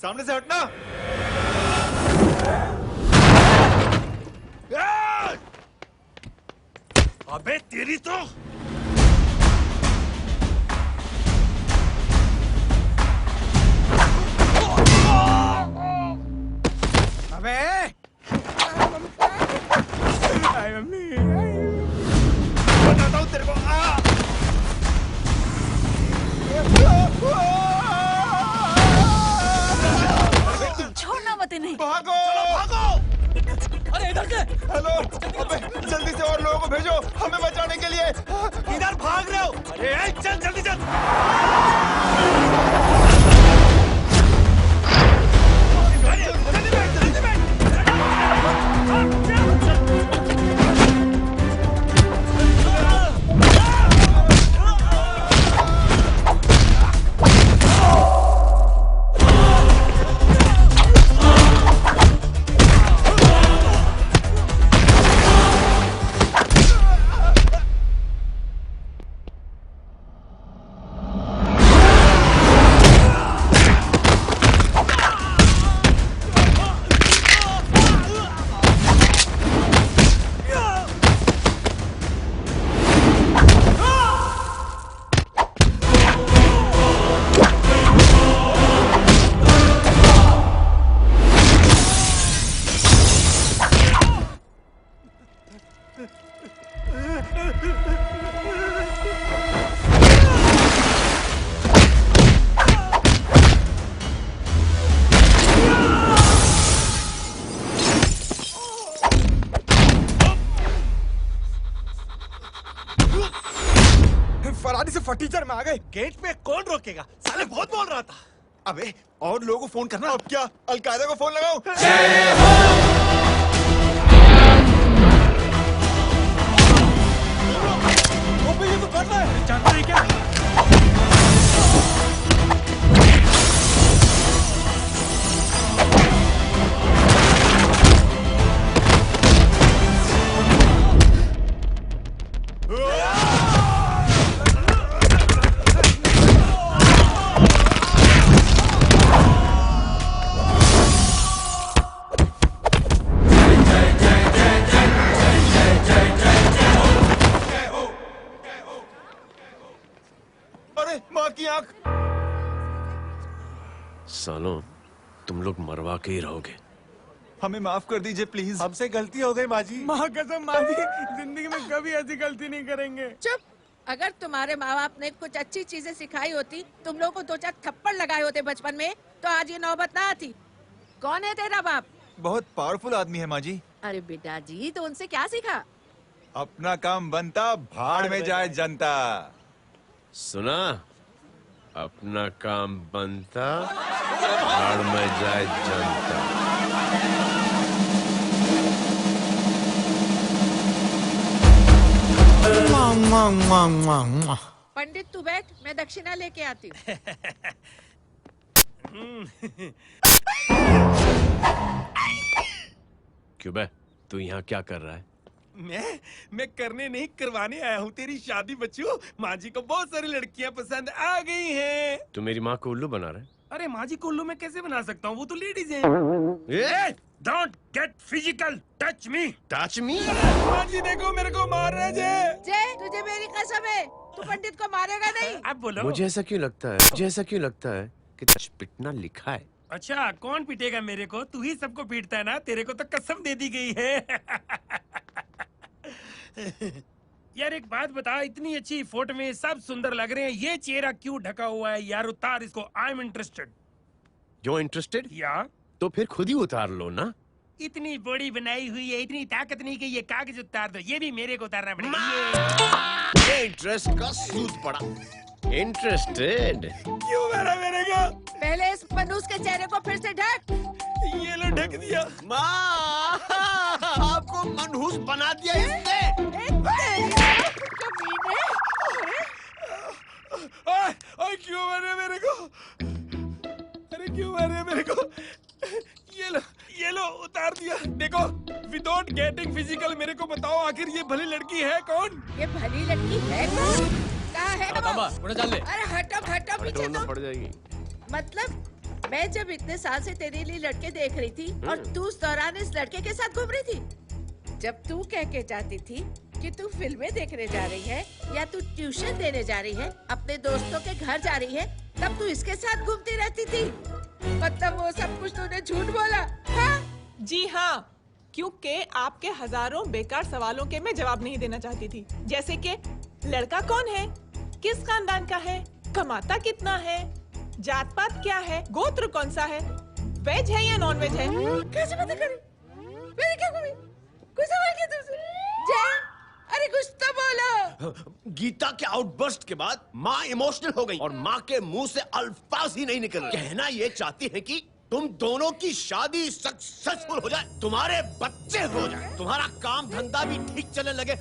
सामने से हटना। अबे तेरी तो अबे बताता हूँ तेरे को। छोड़ना मत इन्हें। भागो भागो। अरे इधर से। हेलो, अबे जल्दी से और लोगों को भेजो हमें बचाने के लिए। इधर भाग रहे हो? अरे चल जल्दी चल। फरारी से फटीचर में आ गए। गेट पे कौन रोकेगा? साले बहुत बोल रहा था। अबे और लोगों को फोन करना। अब क्या अलकायदा को फोन लगाओ? ये तो कर रहा है। जानते हैं क्या? अरे माँ की आंख। सालों, तुम लोग मरवा के ही रहोगे। हमें माफ कर दीजिए प्लीज। हमसे गलती हो गई माजी। माँ कसम माँ जी, जिंदगी में कभी ऐसी गलती नहीं करेंगे। चुप। अगर तुम्हारे माँ बाप ने कुछ अच्छी चीजें सिखाई होती, तुम लोगों को 2-4 थप्पड़ लगाए होते बचपन में, तो आज ये नौबत ना आती। कौन है तेरा बाप? बहुत पावरफुल आदमी है माँ जी। अरे बेटा जी, तो उनसे क्या सीखा? अपना काम बनता, भाड़ में जाए जनता। सुना? अपना काम बनता, भाड़ में जाए जनता। पंडित तू बैठ, मैं दक्षिणा लेके आती हूँ। क्यों बे? तू यहाँ क्या कर रहा है? मैं करने नहीं करवाने आया हूँ तेरी शादी बच्चू। माँ जी को बहुत सारी लड़कियाँ पसंद आ गई हैं। तू मेरी माँ को उल्लू बना रहा है? अरे माँ जी को उल्लू मैं कैसे बना सकता हूँ? वो तो लेडीज हैं। Don't get physical, touch me. Touch me? माँ जी देखो मेरे को मार रहे जय। जय, तुझे मेरी कसम है, तू पंडित को मारेगा नहीं। आप बोलो। मुझे ऐसा क्यों लगता है कि पिटना लिखा है। अच्छा कौन पीटेगा मेरे को? तू ही सबको पीटता है ना। तेरे को तो कसम दे दी गई है। यार एक बात बता, इतनी अच्छी फोटो में सब सुंदर लग रहे हैं, ये चेहरा क्यों ढका हुआ है? यार उतार इसको। I am interested. जो इंटरेस्टेड? या तो फिर खुद ही उतार लो ना। इतनी बॉडी बनाई हुई है, इतनी ताकत नहीं कि ये कागज उतार दो। ये भी मेरे को उतारना पड़ेगा। ये इंटरेस्ट का सूद पड़ा। इंटरेस्टेड? क्यों मारा मेरे को? पहले इस मनूस के चेहरे को फिर से ढक। ये लो ढक दिया। माँ, आपको मनहूस बना दिया इसने। ओए क्यों मारे मेरे को? अरे क्यों मारे मेरे को? ये लो उतार दिया। देखो विदाउट गेटिंग फिजिकल मेरे को बताओ आखिर ये भली लड़की है कौन? ये भली लड़की है कौन? कहाँ है वो? उड़ा डाल ले। अरे हटो हटो पीछे तो। पड़ जाएगी। मतलब मैं जब इतने साल से तेरे लिए लड़के देख रही थी और तू उस दौरान इस लड़के के साथ घूम रही थी। जब तू कह के जाती थी कि तू फिल्में देखने जा रही है या तू ट्यूशन देने जा रही है, अपने दोस्तों के घर जा रही है, तब तू इसके साथ घूमती रहती थी। मतलब वो सब कुछ तूने झूठ बोला? हाँ? जी हाँ, क्योंकि आपके हजारों बेकार सवालों के मैं जवाब नहीं देना चाहती थी। जैसे कि लड़का कौन है, किस खानदान का है, कमाता कितना है, जात पात क्या है, गोत्र कौन सा है, वेज है या नॉन वेज है। कैसे पता करी? मैंने क्या करी? कुछ सवाल किया तुमसे? जय, अरे कुछ तो बोलो। गीता के आउटबर्स्ट के बाद माँ इमोशनल हो गई और माँ के मुंह से अल्फाज ही नहीं निकल रहे। कहना ये चाहती है कि तुम दोनों की शादी सक्सेसफुल हो जाए, तुम्हारे बच्चे हो जाए, तुम्हारा काम धंधा भी ठीक चलने लगे,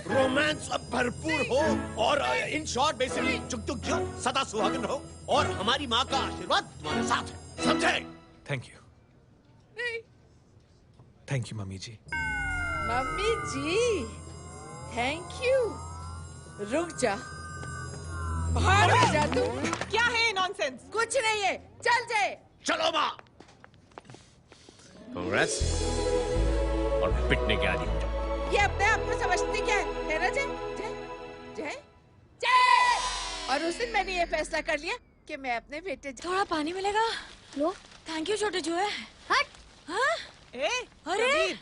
रोमांस अब भरपूर हो और इन शॉर्ट बेसिकली जुग जुग जियो, सदा सुहागन रहो और हमारी माँ का आशीर्वाद तुम्हारे साथ है, समझे? थैंक यू, थैंक यू मम्मी जी। मम्मी जी, थैंक यू। रुक जा, बाहर जा तू। क्या है ये नॉनसेंस? कुछ नहीं है, चल जाए। चलो माँ। कांग्रेस और पिटने के आदि हो जाओ। ये अपने आप को समझती क्या है ना जय? जय जय जय। और उस दिन मैंने ये फैसला कर लिया कि मैं अपने बेटे थोड़ा पानी मिलेगा? लो, थैंक यू छोटे जुए। हट। हाँ? अरे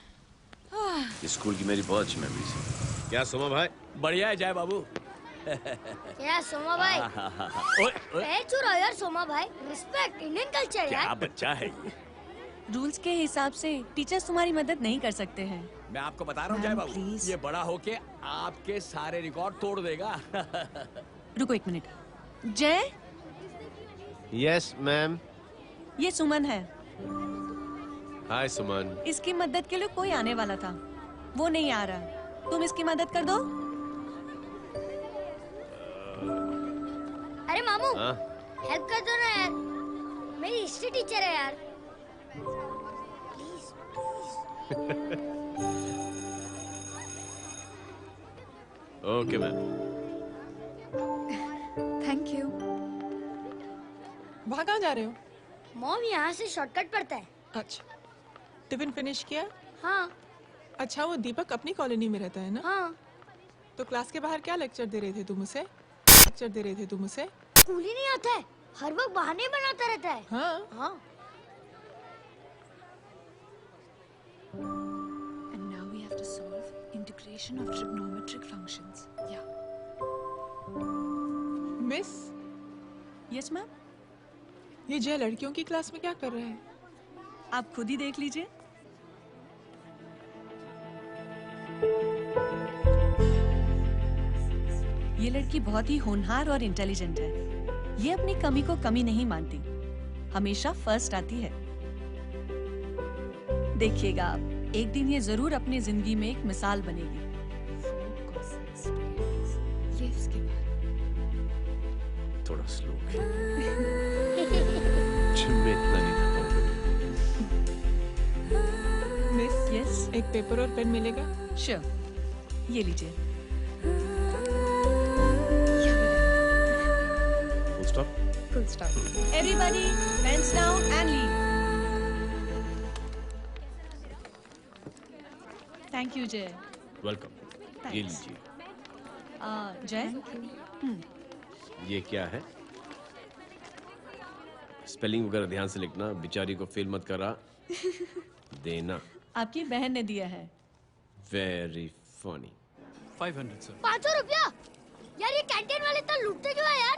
स्कूल की मेरी बहुत अच्छी मेमोरीज है। क्या सोमा भाई? बढ़िया है जय बाबू। क्या सोमा भाई? पैर चुरा यार सोमा भाई, रिस्पेक्ट इंडियन कल्चर क्या यार। बच्चा है ये। रूल्स के हिसाब से टीचर्स तुम्हारी मदद नहीं कर सकते हैं। मैं आपको बता रहा हूँ जय बाबू, प्लीज। ये बड़ा होके आपके सारे रिकॉर्ड तोड़ देगा। रुको एक मिनट। जय, यस मैम। ये सुमन है। हाय सुमन। इसकी मदद के लिए कोई आने वाला था, वो नहीं आ रहा। तुम इसकी मदद कर दो। अरे मामू, हेल्प कर दो ना यार, मेरी हिस्ट्री टीचर है यार। Please okay ma'am. Thank you. वहाँ कहाँ जा रहे हो? मॉम यहाँ से शॉर्टकट पड़ता है। अच्छा, टिफिन फिनिश किया? हाँ अच्छा, वो दीपक अपनी कॉलोनी में रहता है ना? हाँ। तो क्लास के बाहर क्या लेक्चर दे रहे थे तुम उसे? लेक्चर दे रहे थे तुम उसे? स्कूल ही नहीं आता है, हर वक्त बहाने बनाता रहता है। हाँ। हाँ। And now we have to solve integration of trigonometric functions. Yeah. Miss, Yes ma'am. ये जय लड़कियों की क्लास में क्या कर रहा है? आप खुद ही देख लीजिए। ये लड़की बहुत ही होनहार और इंटेलिजेंट है। ये अपनी कमी को कमी नहीं मानती, हमेशा फर्स्ट आती है। देखिएगा आप, एक दिन ये जरूर अपनी जिंदगी में एक मिसाल बनेगी। ये इसके बाद थोड़ा स्लो। जिम में इतना नहीं था। मिस, यस, एक पेपर और पेन मिलेगा? श्योर, ये लीजिए। Full stop. Everybody, pens down and leave. Thank you, Jay. Welcome. ये लीजिए। जय, ये क्या है? स्पेलिंग वगैरह ध्यान से लिखना, बेचारी को फेल मत करा देना। आपकी बहन ने दिया है। Very funny. 500 सर। 500 रुपया? यार ये कैंटीन वाले इतना लूटते क्यों है यार?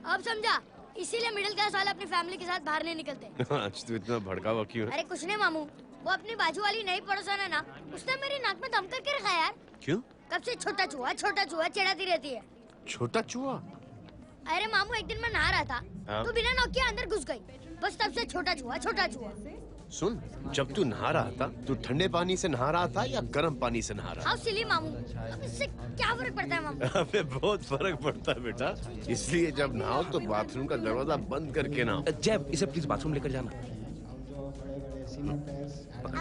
अब समझा, इसीलिए मिडिल क्लास वाले अपनी फैमिली के साथ बाहर नहीं निकलते। आज तू इतना भड़कावा क्यों है? अरे कुछ नहीं मामू, वो अपनी बाजू वाली नई पड़ोसन है ना, उसने मेरी नाक में दम करके रखा यार। क्यों? कब से छोटा चूहा चिढ़ाती रहती है। छोटा चूहा? अरे मामू, एक दिन मैं नहा रहा था हाँ? तो बिना नौक के अंदर घुस गई, बस तब से छोटा चूहा। सुन, जब तू नहा रहा था, तू ठंडे पानी से नहा रहा था या गर्म पानी से नहा रहा हाउ सिली मामू, अब इससे क्या फर्क पड़ता है मामू? था? अबे बहुत फर्क पड़ता है बेटा, इसलिए जब नहाओ तो बाथरूम का दरवाजा बंद करके नहाओ। जय, इसे प्लीज बाथरूम लेकर जाना।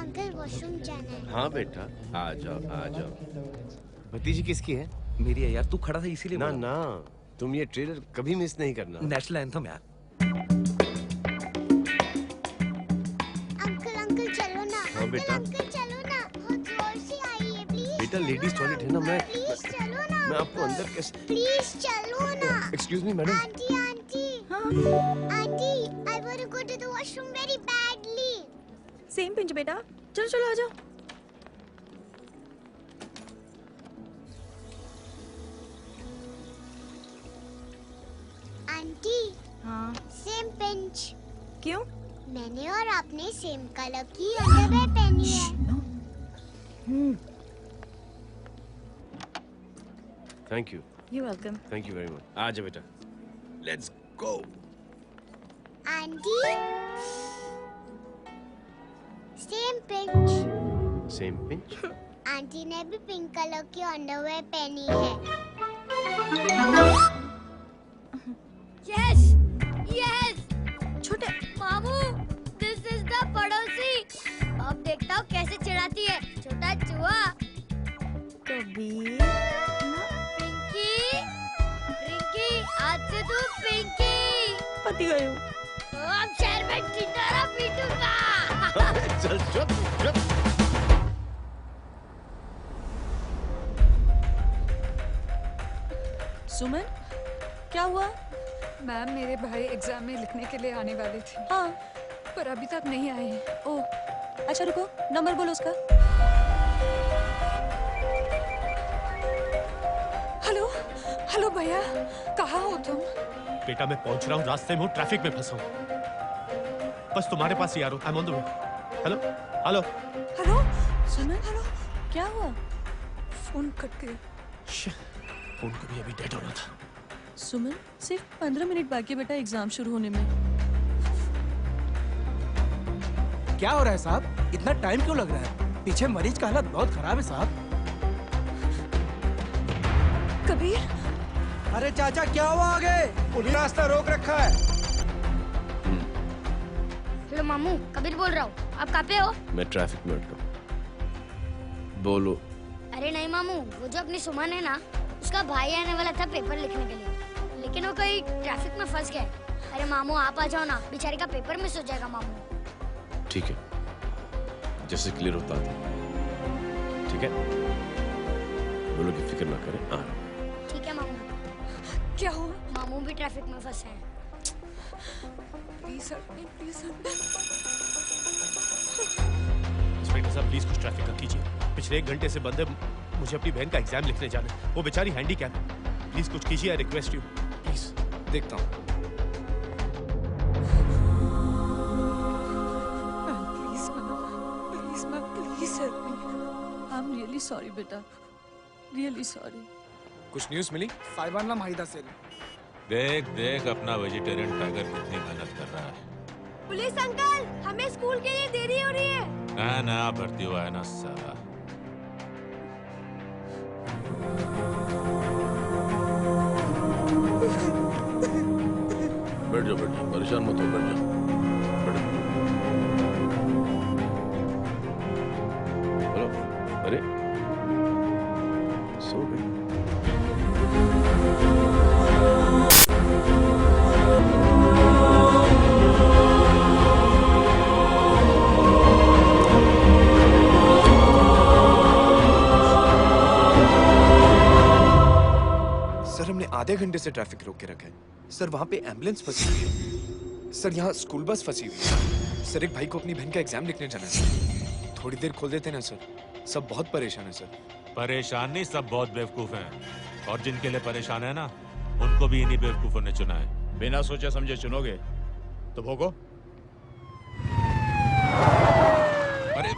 अंकल वॉशरूम जाना है। हाँ बेटा, आ जाओ। भतीजी किसकी है? मेरी है यार, तू खड़ा था इसीलिए ना बोला। ना, तुम ये ट्रेलर कभी मिस नहीं करना। नेशनल एंथम यार। बेटा अंकल चलो ना, बहुत जोर से आई है, प्लीज। बेटा लेडीज टॉयलेट है ना, प्लीज चलो ना। मैं आपको अंदर कैसे? प्लीज चलो ना। Excuse me madam. Aunty aunty aunty, I want to go to the washroom very badly. Same pinch बेटा, चलो चलो आ जाओ। आंटी हाँ सेम पिंच। क्यों? मैंने और आपने सेम कलर की अंडरवेयर पहनी है। Thank you, you welcome. Thank you very much. आ जा बेटा, let's go. Aunty same pinch. Same pinch. Aunty ने भी पिंक कलर की अंडरवेयर पहनी है। Yes yes. छोटे मामू, दिस इज द पड़ोसी। अब देखता हूँ कैसे चिढ़ाती है, छोटा चूहा। कबीर पिंकी रिंकी, आज से तू पिंकी। पति गए हो। अब शहर में चिंतारा पीटूंगा। चल चुप चुप। सुमन, क्या हुआ? मैम, मेरे भाई एग्जाम में लिखने के लिए आने वाले थे, हाँ। पर अभी तक नहीं आए हैं। ओ, अच्छा रुको, नंबर बोलो उसका। हेलो हेलो भैया, कहाँ हो तुम? बेटा मैं पहुंच रहा हूँ, रास्ते में हूँ, ट्रैफिक में फंसा हूँ। बस तुम्हारे पास ही आ रहा हूँ। I am on the way. Hello hello hello Suman, hello, क्या हुआ? फोन कट गया। फोन को भी अभी डेड होना था। सुमन, सिर्फ 15 मिनट बाकी बेटा एग्जाम शुरू होने में। क्या हो रहा है साहब? इतना टाइम क्यों लग रहा है? पीछे मरीज का हालत बहुत खराब है साहब। कबीर, अरे चाचा क्या हुआ आगे? पुलिस रास्ता रोक रखा है। हेलो मामू, कबीर बोल रहा हूँ। आप कहाँ पे हो? मैं ट्रैफिक में अटका हूँ। बोलो। अरे नहीं मामू, वो जो अपनी सुमन है ना, उसका भाई आने वाला था पेपर लिखने के लिए, लेकिन वो कहीं ट्रैफिक में फंस गया। अरे मामू आप आ जाओ ना, बेचारी का पेपर मिस हो जाएगा मामू। ठीक है, जैसे क्लियर होता है। ठीक है, बोलो कि फिक्र ना करें, आ रहा हूं। ठीक है मामू। क्या हुआ? मामू भी ट्रैफिक में फंसे हैं। Please help me, please help me. Inspector साहब प्लीज कुछ ट्रैफिक का कीजिए। पिछले 1 घंटे से बंद है, मुझे अपनी बहन का एग्जाम लिखने जाना है। वो बेचारी हैंडीकैप है। प्लीज कुछ कीजिए, आई रिक्वेस्ट यू प्लीज। देखता हूँ। Please ma'am, please help me. I am really sorry बेटा, रियली सॉरी। कुछ न्यूज़ मिली? साहिबाना माहिदा सेल। देख देख अपना वेजिटेरियन टाइगर कितनी मेहनत कर रहा है। पुलिस अंकल, हमें स्कूल के लिए देरी हो रही है। नया भर्ती हुआ है ना साला। बैठ जाओ, परेशान मत हो, बैठ जाओ। हेलो, अरे सो गई। सर हमने आधे घंटे से ट्रैफिक रोक के रखा है। सर वहाँ पे एम्बुलेंस फंसी हुई है। सर यहाँ स्कूल बस फंसी हुई है। सर एक भाई को अपनी बहन का एग्जाम लिखने जाना है। थोड़ी देर खोल देते ना सर, सब बहुत परेशान है सर। परेशान नहीं, सब बहुत बेवकूफ हैं। और जिनके लिए परेशान है ना, उनको भी इन्हीं बेवकूफों ने चुना है। बिना सोचे समझे चुनोगे तो भोगो। अरे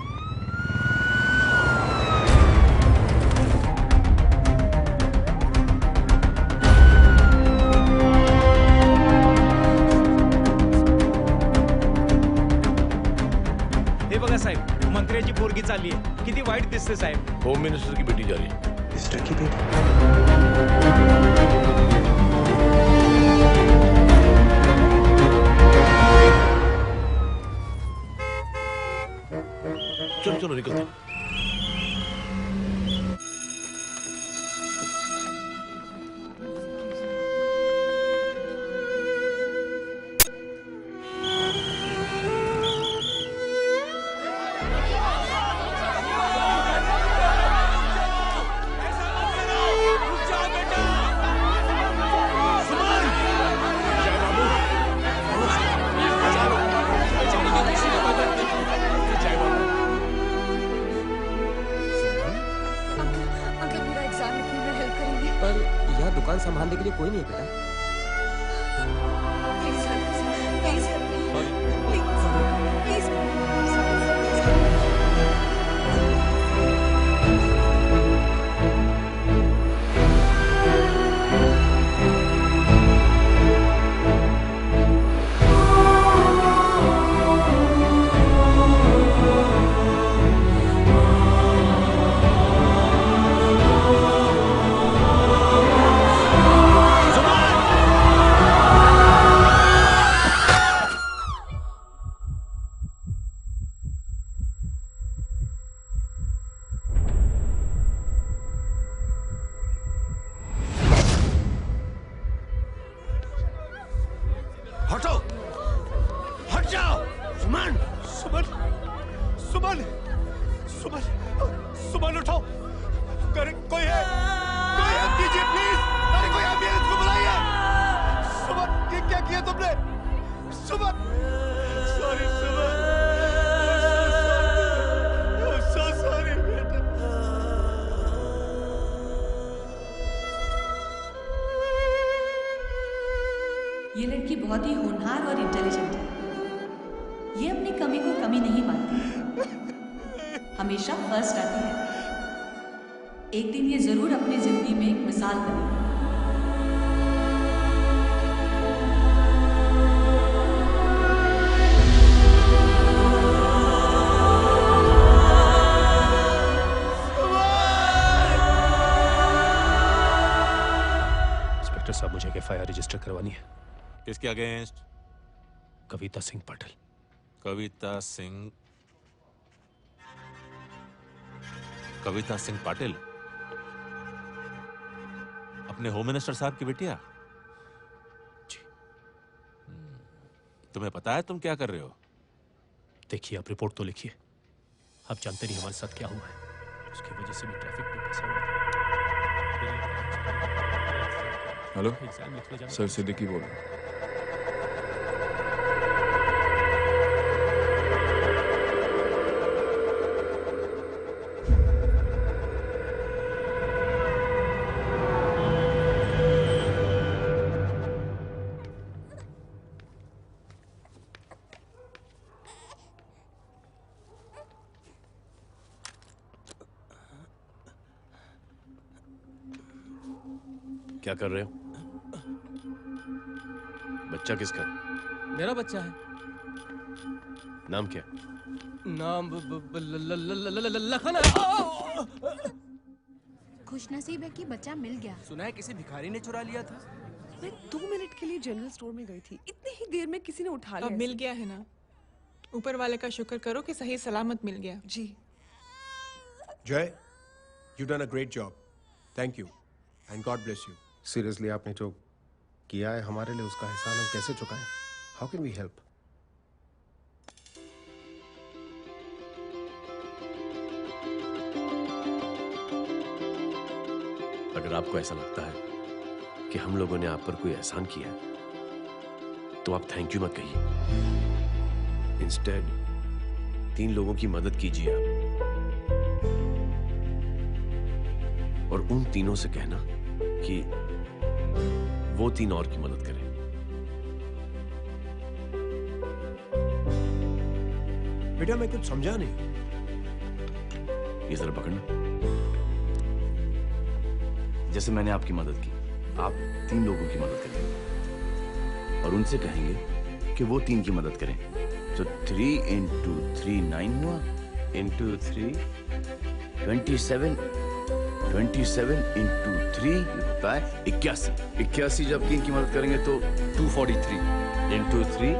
हे बघा साहेब, मंत्र्याची पोरगी चालली आहे. किती वाईट दिसते साहेब. होम मिनिस्टर की बेटी जा रही है। मिनिस्टर की बेटी? चलो चलो निकलते। कोई नहीं है बेटा। हटो, हट जाओ। सुमन, सुमन, सुमन, सुमन, सुमन उठो। कोई है? कोई हेल्प कीजिए प्लीज। अरे कोई एम्बुलेंस को बुलाइए। सुमन, ये क्या किया तुमने? Suman, sorry Suman, I'm so sorry बेटा। ये लड़की बहुत ही होनहार और इंटेलिजेंट है। ये अपनी कमी को कमी नहीं मानती, हमेशा फर्स्ट आती है। एक दिन ये जरूर अपनी जिंदगी में एक मिसाल बनेगी। इंस्पेक्टर साहब, मुझे एफआईआर रजिस्टर करवानी है। किसके अगेंस्ट? कविता सिंह पाटिल। कविता सिंह पाटिल, अपने होम मिनिस्टर साहब की बेटिया? जी। तुम्हें पता है तुम क्या कर रहे हो? देखिए, आप रिपोर्ट तो लिखिए। आप जानते नहीं हमारे साथ क्या हुआ है। उसकी वजह से भी ट्रैफिक में फंसा हुआ था। हेलो सर, सिद्दीकी बोल रहा हूं। क्या कर रहे हो? बच्चा किसका? मेरा बच्चा है। नाम क्या? नाम लखन। खुशनसीब है कि बच्चा मिल गया। सुना है किसी भिखारी ने चुरा लिया था। मैं 2 मिनट के लिए जनरल स्टोर में गई थी, इतनी ही देर में किसी ने उठा लिया। अब मिल गया है ना, ऊपर वाले का शुक्र करो कि सही सलामत मिल गया। जी। जय, you done a great job. Thank you and God bless you. Seriously, आपने जो किया है हमारे लिए, उसका एहसान हम कैसे चुकाएं? How can we help? अगर आपको ऐसा लगता है कि हम लोगों ने आप पर कोई एहसान किया है, तो आप थैंक यू मत कहिए। इंस्टेड 3 लोगों की मदद कीजिए आप, और उन तीनों से कहना कि वो 3 और की मदद करें। बेटा, मैं कुछ समझा नहीं। ये जरा पकड़ना। जैसे मैंने आपकी मदद की, आप 3 लोगों की मदद करेंगे और उनसे कहेंगे कि वो 3 की मदद करें। तो 3 into 3 9 हुआ, into 3 27 into 3 होता है 81। 81 जब 3 की मदद करेंगे तो 243 into 3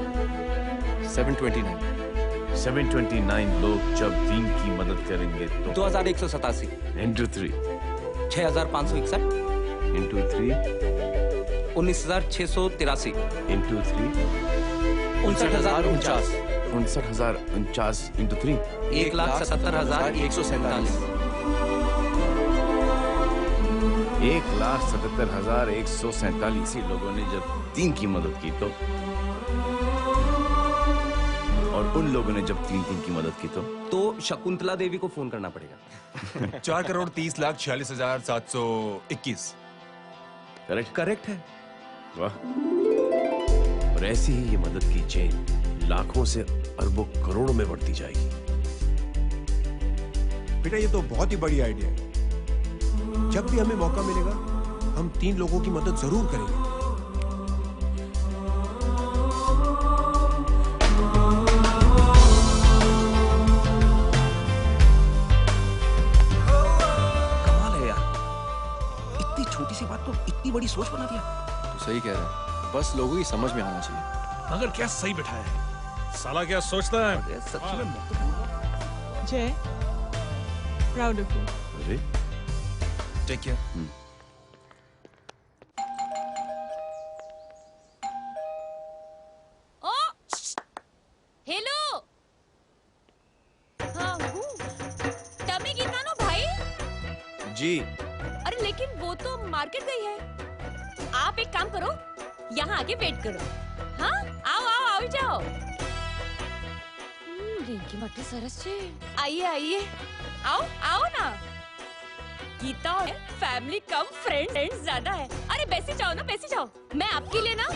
729। 729 लोग जब 3 की मदद करेंगे तो 2187 into 3 6561 into 3 19683 into 3 59049 59049 into 3 1,77,147 1,77,147 लोगों ने जब 3 की मदद की तो, और उन लोगों ने जब 3 की मदद की तो शकुंतला देवी को फोन करना पड़ेगा। 4,30,46,721। करेक्ट? करेक्ट है। वाह। और ऐसी ही ये मदद की चेन लाखों से अरबों करोड़ों में बढ़ती जाएगी। बेटा ये तो बहुत ही बड़ी आइडिया है। जब भी हमें मौका मिलेगा हम 3 लोगों की मदद जरूर करेंगे। कमाल है यार, इतनी छोटी सी बात को इतनी बड़ी सोच बना दिया। तो सही कह रहा है, बस लोगों की समझ में आना चाहिए। मगर क्या सही बिठाया है, साला क्या सोचता है। सच में मैं तो जय, प्राउड ऑफ यू। अरे टेक केयर। ओ हेलो हाँ हूँ तभी कितना नो भाई। जी। अरे लेकिन वो तो मार्केट गई है। आप एक काम करो, यहाँ आके वेट करो। हाँ आओ आओ आओ जाओ। रिंकी मट्टी सरस छे। आइए आइए आओ आओ ना। गीता फैमिली कम फ्रेंड ज्यादा है। अरे बैसी जाओ ना, बैसी जाओ। मैं आपके लिए ना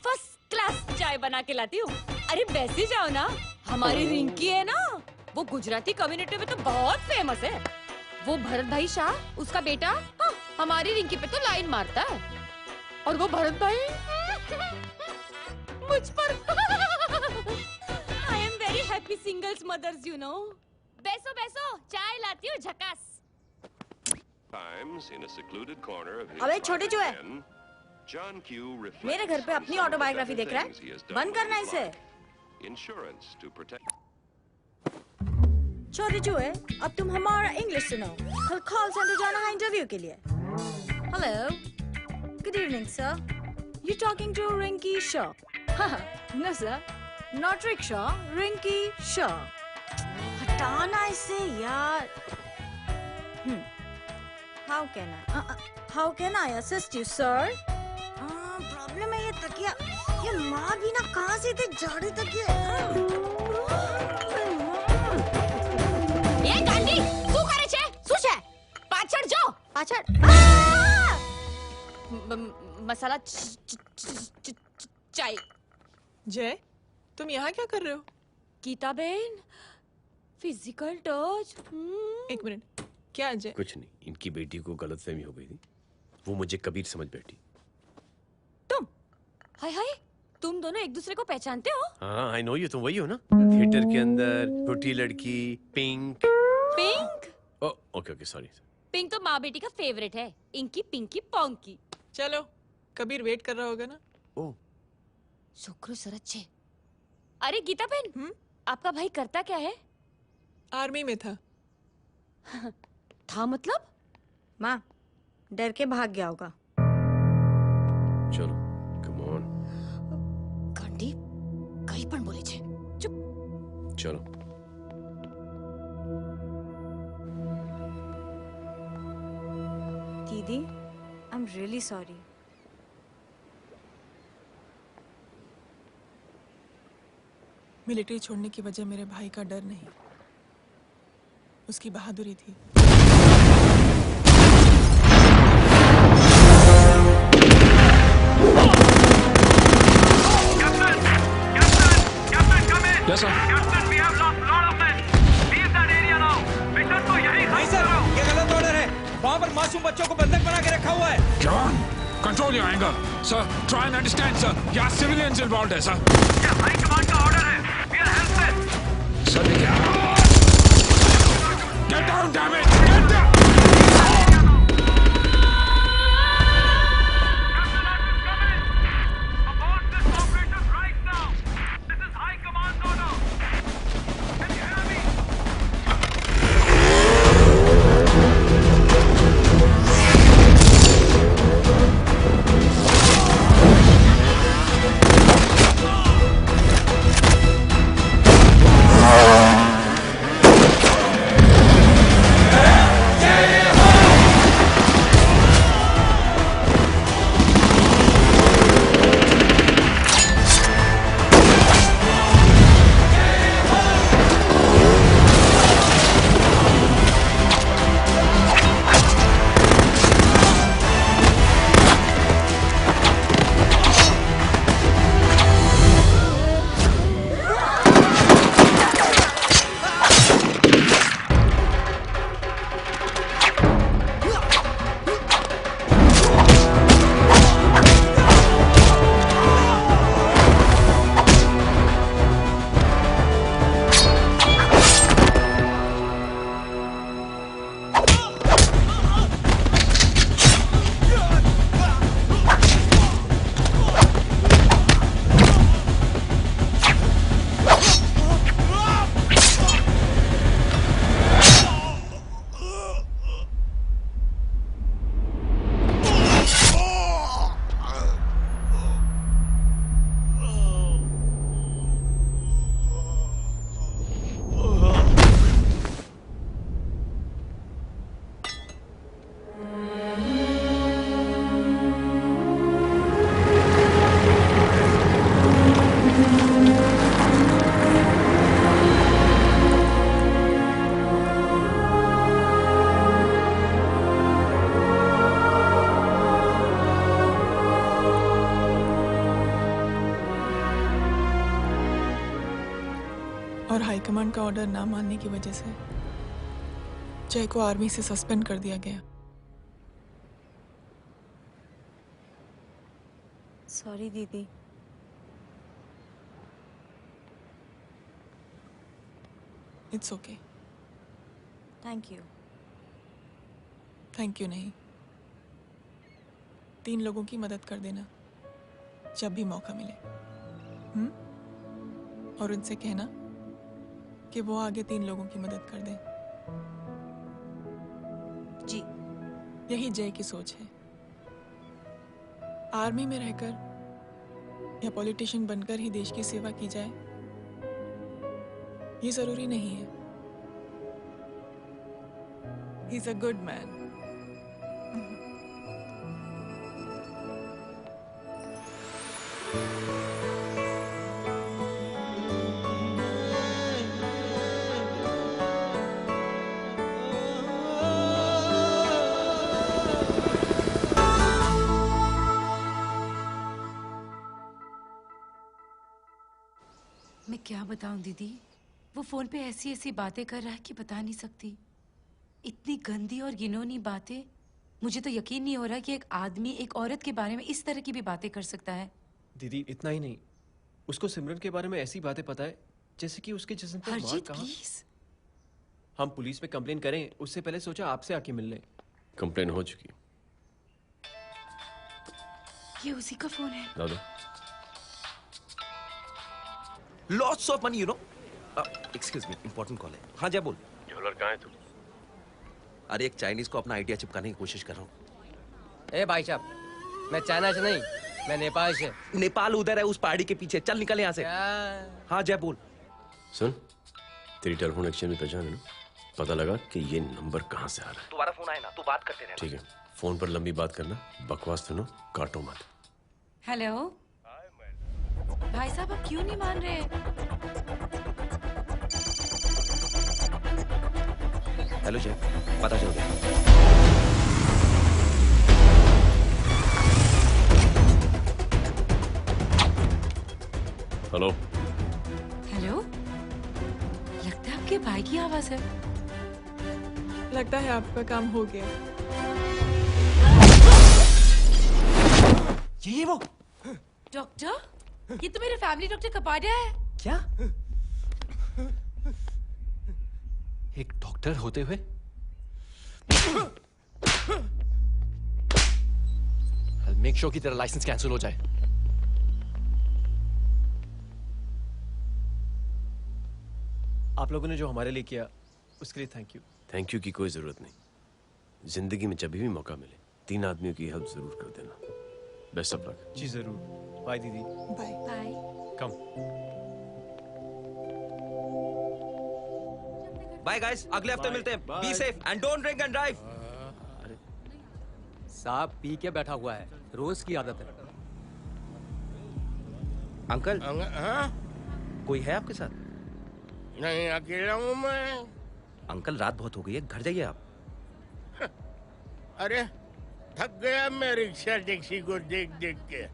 फर्स्ट क्लास चाय बना के लाती हूँ। अरे बैसी जाओ ना। हमारी रिंकी है ना, वो गुजराती कम्युनिटी में तो बहुत फेमस है। वो भरत भाई शाह, उसका बेटा, हाँ, हमारी रिंकी पे तो लाइन मारता है। और वो भरत भाई मुझ पर I am very happy singles mothers you know. बैसो बैसो, चाय लाती हूँ झकास। अबे छोटे जो है, मेरे घर पे अपनी ऑटोबायोग्राफी देख रहा है, बंद करना इसे। छोटे जो है, अब तुम हमारा इंग्लिश सुनो। कल कॉल सेंटर जाना है इंटरव्यू के लिए। Hello, good evening sir. You talking to Rinki Shaw? No sir, not rickshaw, Rinki Shaw. हटाना इसे यार। How can I assist you, sir? Problem है ये तकिया, ये माँ भी ना कहाँ से थे जाड़े तकिया। ये गांधी, तू करे छे? सुशे, पाछड़ जो, पाछड़। मसाला चाय। जय, तुम यहाँ क्या कर रहे हो? गीता बहन, फिजिकल टच। एक मिनट, क्या जय? कुछ नहीं, इनकी बेटी को गलतफहमी हो गई थी, वो मुझे कबीर समझ बैठी। तुम? हाय हाय, तुम दोनों एक दूसरे को पहचानते हो? हाँ, आई नो यू, तुम वही हो ना? थिएटर के अंदर छोटी लड़की pink. Pink? Okay okay, sorry. Pink तो माँ बेटी का फेवरेट है, इंकी पिंकी पोंकी। चलो, कबीर वेट कर रहा होगा ना? ओह, शुक्र सरच्छे। अरे गीता बहन, आपका भाई करता क्या है? आर्मी में था। था मतलब? माँ, डर के भाग गया होगा। चलो, कम ऑन। गांधी, कहीं पण बोले छे। चुप। चलो। दीदी, I am really sorry. Military छोड़ने की वजह मेरे भाई का डर नहीं, उसकी बहादुरी थी। Yes, sir. नहीं सर, ये गलत ऑर्डर है। वहाँ पर मासूम बच्चों को बंधक बना के रखा हुआ है। John, control your anger. Sir, try and understand, sir. यहाँ civilians involved है, sir. ये हाई कमांड का ऑर्डर है। We are helpless. Sir, get down, damn it! Get down! Yeah! और हाईकमांड का ऑर्डर ना मानने की वजह से जय को आर्मी से सस्पेंड कर दिया गया। सॉरी दीदी। It's okay. Thank you. Thank you नहीं, 3 लोगों की मदद कर देना जब भी मौका मिले। और उनसे कहना कि वो आगे 3 लोगों की मदद कर दें। जी। यही जय की सोच है। आर्मी में रहकर या पॉलिटिशियन बनकर ही देश की सेवा की जाए, ये जरूरी नहीं है। He is a good man. मैं क्या बताऊं दीदी, वो फोन पे ऐसी ऐसी बातें कर रहा है कि बता नहीं सकती। इतनी गंदी और घिनौनी बातें। मुझे तो यकीन नहीं हो रहा कि एक आदमी एक औरत के बारे में इस तरह की भी बातें कर सकता है। दीदी इतना ही नहीं, उसको सिमरन के बारे में ऐसी बातें पता है जैसे कि उसके जिस्म पर मार हरजीत कहाँ। प्लीज। हम पुलिस में कंप्लेन करें उससे पहले सोचा आपसे आके मिल लें। कंप्लेन हो चुकी। ये उसी का फोन है। दादा Lots of money, you know. Excuse me, important call है। हाँ जय बोल। ज्वेलर कहाँ है तू? अरे एक चाइनीज को अपना आइडिया चिपकाने की कोशिश कर रहा हूँ। ए भाई साहब, मैं चाइना से नहीं, मैं नेपाल से। नेपाल उधर है उस पहाड़ी के पीछे, चल निकल यहाँ से। हाँ जय बोल। सुन, तेरी टेलीफोन एक्सचेंज में पहचान है ना? पता लगा कि ये नंबर कहाँ से आ रहा है। तुम्हारा फोन आए ना, तू बात करते रहना। ठीक है, फोन पर लंबी बात करना, बकवास सुनो, काटो मत। हेलो भाई साहब, आप क्यों नहीं मान रहे? हेलो जय, पता चल गया। हेलो हेलो, लगता है आपके भाई की आवाज है। लगता है आपका काम हो गया। ये वो डॉक्टर, ये तो मेरे फैमिली डॉक्टर कपाडिया है। क्या? एक डॉक्टर होते हुए? मेक श्योर कि तेरा लाइसेंस कैंसिल हो जाए। आप लोगों ने जो हमारे लिए किया उसके लिए थैंक यू। थैंक यू की कोई जरूरत नहीं। जिंदगी में जब भी मौका मिले 3 आदमियों की हेल्प जरूर कर देना। Best of luck. जी जरूर। बाय दीदी। Bye bye. Come. Bye guys, अगले हफ्ते मिलते हैं। Be safe and don't drink and drive. साहब पी के बैठा हुआ है, रोज की आदत है। अंकल हाँ? कोई है आपके साथ? नहीं, अकेला हूँ मैं। अंकल रात बहुत हो गई है, घर जाइए आप। अरे थक गया मैं रिक्शा टैक्सी को देख देख के।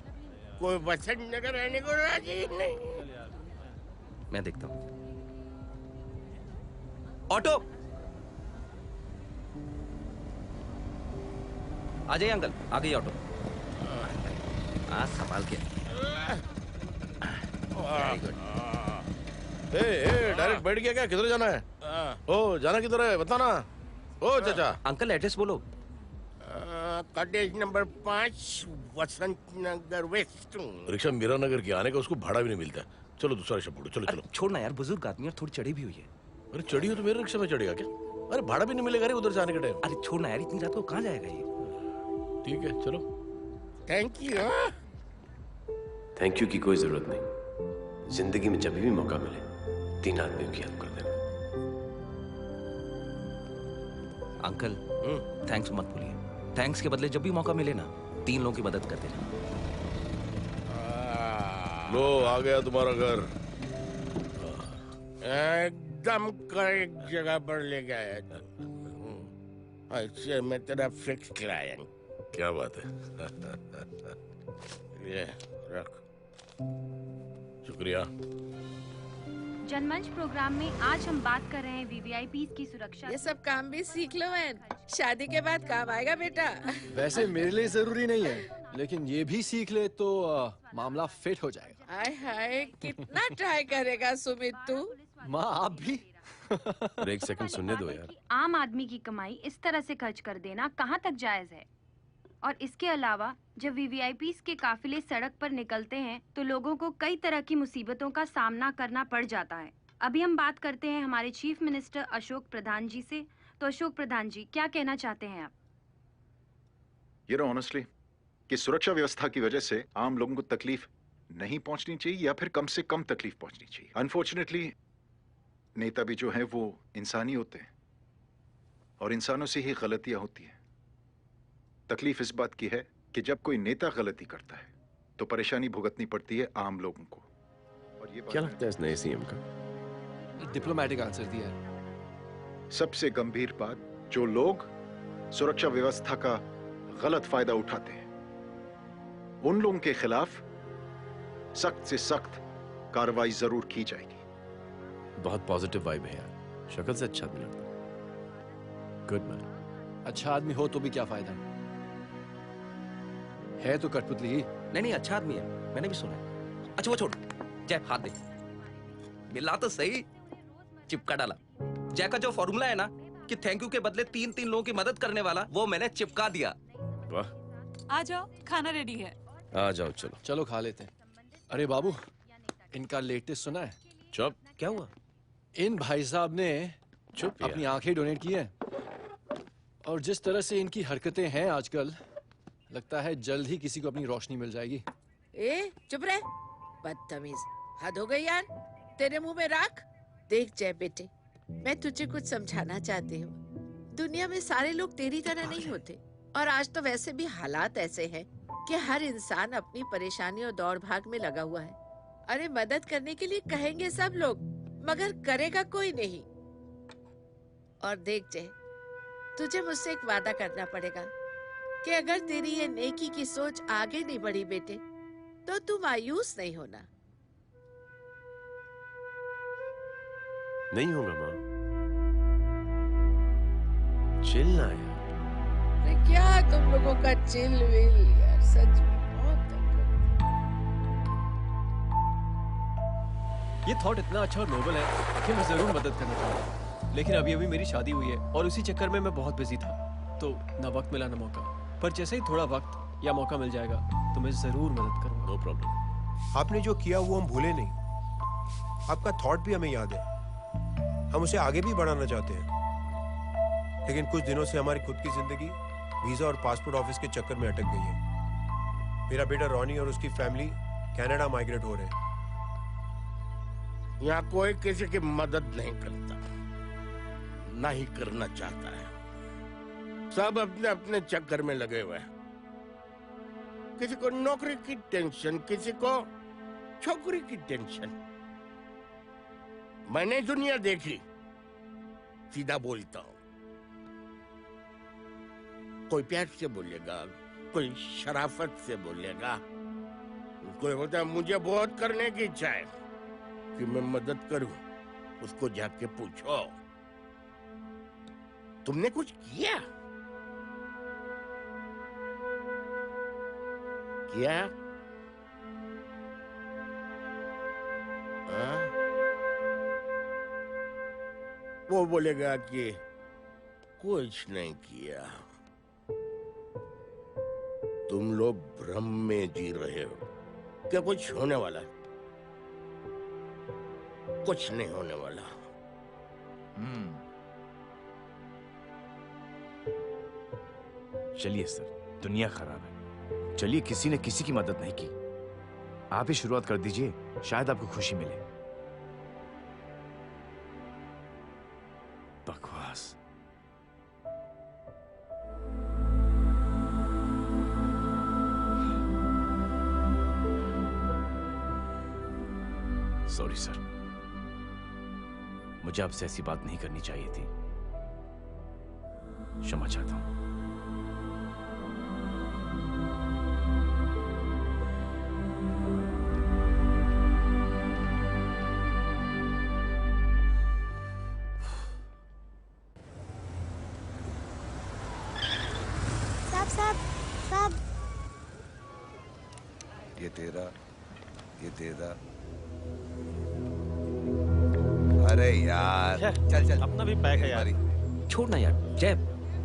कोई पसंद नगर रहने को राजी नहीं। मैं देखता हूँ। ऑटो आ जाइए अंकल, आ गई ऑटो। हाँ संभाल के। Very good. डायरेक्ट बैठ गया क्या? किधर जाना है? ओ जाना किधर है बताना। ओ चाचा। अंकल एड्रेस बोलो। कॉटेज नंबर 5 वसंत नगर वेस्ट। रिक्शा मीरा नगर की आने का उसको भाड़ा भी नहीं मिलता। चलो दूसरा रिक्शा पकड़ो। चलो चलो। छोड़ना यार, बुजुर्ग आदमी और थोड़ी चढ़ी भी हुई है। अरे चढ़ी हो तो मेरे रिक्शा में चढ़ेगा क्या? अरे भाड़ा भी नहीं मिलेगा रे उधर जाने के टाइम। अरे छोड़ना यार, इतनी रात को कहाँ जाएगा ये? ठीक है चलो। Thank you. थैंक यू की कोई जरूरत नहीं। जिंदगी में जब भी मौका मिले 3 आदमियों की हेल्प कर देना। अंकल थैंक्स मत भूलिए। थैंक्स के बदले जब भी मौका मिले ना 3 लोगों की मदद कर देना। लो आ गया तुम्हारा घर। एकदम करेक्ट जगह पर ले गया। अच्छा मैं तेरा फिक्स क्लाइंट। क्या बात है। ये रख। शुक्रिया। जनमंच प्रोग्राम में आज हम बात कर रहे हैं वीवीआईपीज की सुरक्षा। ये सब काम भी सीख लो एन, शादी के बाद काम आएगा बेटा। वैसे मेरे लिए जरूरी नहीं है, लेकिन ये भी सीख ले तो मामला फिट हो जाएगा। हाय हाय, कितना ट्राई करेगा सुमित तू? माँ आप भी। और एक सेकंड सुनने दो यार। आम आदमी की कमाई इस तरह से खर्च कर देना कहाँ तक जायज है? और इसके अलावा जब वीवीआईपीज के काफिले सड़क पर निकलते हैं तो लोगों को कई तरह की मुसीबतों का सामना करना पड़ जाता है। अभी हम बात करते हैं हमारे चीफ मिनिस्टर अशोक प्रधान जी से। तो अशोक प्रधान जी, क्या कहना चाहते हैं आप? You know honestly कि सुरक्षा व्यवस्था की वजह से आम लोगों को तकलीफ नहीं पहुंचनी चाहिए या फिर कम से कम तकलीफ पहुंचनी चाहिए। अनफॉर्चुनेटली नेता भी जो हैं वो इंसानी होते हैं और इंसानों से ही गलतियां होती हैं। तकलीफ इस बात की है कि जब कोई नेता गलती करता है तो परेशानी भुगतनी पड़ती है आम लोगों को। और ये क्या लगता है इस नए सीएम का? डिप्लोमेटिक आंसर दिया है। सबसे गंभीर बात, जो लोग सुरक्षा व्यवस्था का गलत फायदा उठाते हैं उन लोगों के खिलाफ सख्त से सख्त कार्रवाई जरूर की जाएगी। बहुत पॉजिटिव वाइब है यार, शक्ल से अच्छा आदमी लगता है। Good man. अच्छा आदमी हो तो भी क्या फायदा है तो कठपुतली ही। नहीं अच्छा आदमी है, मैंने भी सुना है। अच्छा वो छोड़, जय हाथ दे। मिला तो सही, चिपका डाला। जय का जो फॉर्मूला है ना कि थैंक यू के बदले 3 लोगों की मदद करने वाला, वो मैंने चिपका दिया। वाह। आ जाओ, खाना रेडी है। आ जाओ, चलो चलो खा लेते हैं। अरे बाबू, इनका लेटेस्ट सुना है? चुप। क्या हुआ? इन भाई साहब ने चुप अपनी आंखें डोनेट की है और जिस तरह से इनकी हरकतें हैं आजकल, लगता है जल्द ही किसी को अपनी रोशनी मिल जाएगी। ए चुप रहे, बदतमीज, हद हो गई यार। तेरे मुंह में राख। देख जय बेटे, मैं तुझे कुछ समझाना चाहती हूँ। दुनिया में सारे लोग तेरी तरह नहीं होते और आज तो वैसे भी हालात ऐसे हैं कि हर इंसान अपनी परेशानी और दौड़ भाग में लगा हुआ है। अरे मदद करने के लिए कहेंगे सब लोग, मगर करेगा कोई नहीं। और देख जय, तुझे मुझसे एक वादा करना पड़ेगा कि अगर तेरी ये नेकी की सोच आगे नहीं बढ़ी बेटे, तो तू मायूस नहीं होना। नहीं होगा माँ। चिल ना यार। अरे क्या तुम लोगों का चिल विल यार, सच में बहुत ये थॉट इतना अच्छा और नोबल है कि मैं जरूर मदद करना चाहूंगा, लेकिन अभी अभी मेरी शादी हुई है और उसी चक्कर में मैं बहुत बिजी था, तो ना वक्त मिला ना मौका। पर जैसे ही थोड़ा वक्त या मौका मिल जाएगा तो मैं जरूर मदद करूंगा। No problem. आपने जो किया वो हम भूले नहीं, आपका थॉट भी हमें याद है, हम उसे आगे भी बढ़ाना चाहते हैं। लेकिन कुछ दिनों से हमारी खुद की जिंदगी वीजा और पासपोर्ट ऑफिस के चक्कर में अटक गई है। मेरा बेटा रॉनी और उसकी फैमिली कनाडा माइग्रेट हो रहे हैं। यहाँ कोई किसी की मदद नहीं करता, ना ही करना चाहता है। सब अपने अपने चक्कर में लगे हुए हैं। किसी को नौकरी की टेंशन, किसी को छोकरी की टेंशन। मैंने दुनिया देखी, सीधा बोलता हूँ। कोई प्यार से बोलेगा, कोई शराफत से बोलेगा, कोई बोलता है मुझे बहुत करने की इच्छा है कि मैं मदद करूं। उसको जाके पूछो, तुमने कुछ किया? किया? हाँ? वो बोलेगा कि कुछ नहीं किया। तुम लोग भ्रम में जी रहे हो क्या कुछ होने वाला है? कुछ नहीं होने वाला। चलिए सर, दुनिया खराब है। चलिए, किसी ने किसी की मदद नहीं की, आप ही शुरुआत कर दीजिए, शायद आपको खुशी मिले। बकवास। सॉरी सर, मुझे आपसे ऐसी बात नहीं करनी चाहिए थी। क्षमा चाहता हूं। तेरा, ये तेरा। अरे यार चल चल, अपना भी पैक है यार। छोड़ ना यार जय,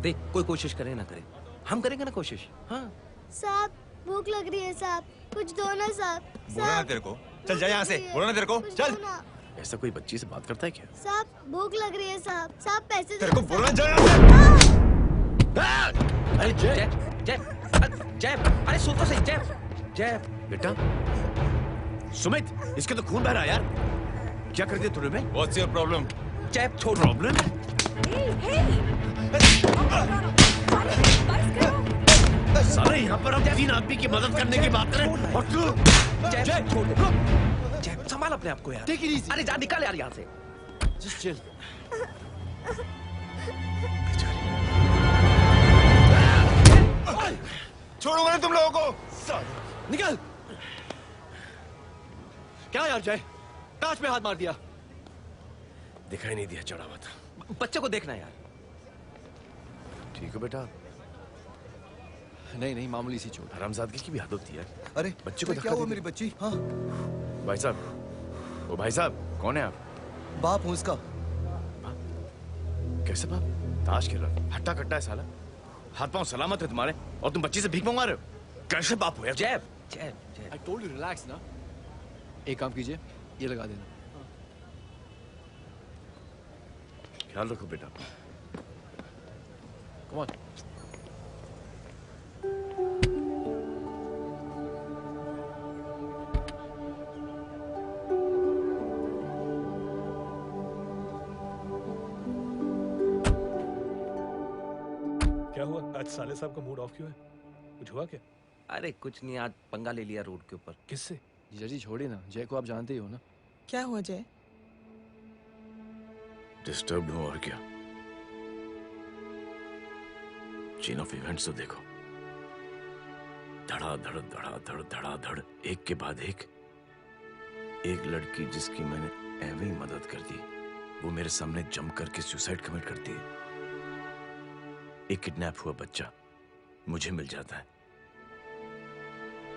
देख कोई कोशिश करे ना करे, हम करेंगे ना कोशिश। हाँ साहब भूख लग रही है साहब, कुछ दो ना साहब। बोला ना तेरे को, चल जा यहाँ से, बोला ना तेरे को, चल। ऐसा कोई बच्ची से बात करता है क्या? साहब भूख लग रही है साहब, साहब पैसे तेरे को बोला जा। अरे जय जय जय, अरे सुन तो सही जय। जय बेटा, सुमित इसके तो खून बह रहा है यार, क्या कर दिया तूने? में What's your problem? जय छोड़। प्रॉब्लम? सारे यहाँ पर हम 3 आदमी की मदद करने की बात करें और तू जय छोड़। जय संभाल अपने आप को यार। Take it easy. अरे जा निकल यार यहाँ से। Just chill. छोड़ूंगा नहीं तुम लोगों को। निकल। क्या यार जय, कांच पे हाथ मार दिया। दिखाई नहीं दिया, चढ़ा हुआ था। बच्चे को देखना यार। ठीक है बेटा। नहीं नहीं, मामूली सी चोट। हरामजादगी की भी हद होती है। अरे बच्चे को क्या हुआ मेरी बच्ची? हाँ भाई साहब, ओ भाई साहब कौन है आप? बाप हूँ उसका। कैसे बाप? ताश खेल रहा, हट्टा कट्टा है साला, हाथ पांव सलामत है तुम्हारे और तुम बच्ची से भीख मंगवा रहे हो? कैसे बाप हो यार? जय जय जय। I told you relax ना। एक काम कीजिए, ये लगा देना। ख्याल रखो बेटा। Come on. क्या हुआ आज साले साहब का मूड ऑफ क्यों है? कुछ हुआ क्या? अरे कुछ नहीं, आज पंगा ले लिया रोड के ऊपर। किससे? जीजा जी छोड़िए ना, जय को आप जानते ही हो ना। क्या हुआ जय? डिस्टर्ब हूं और क्या। चेन ऑफ इवेंट्स तो देखो, धड़ाधड़ धड़ाधड़ धड़ाधड़, एक के बाद एक लड़की जिसकी मैंने एवं ही मदद कर दी, वो मेरे सामने जम करके सुसाइड कमिट करती है। एक किडनैप हुआ बच्चा मुझे मिल जाता है,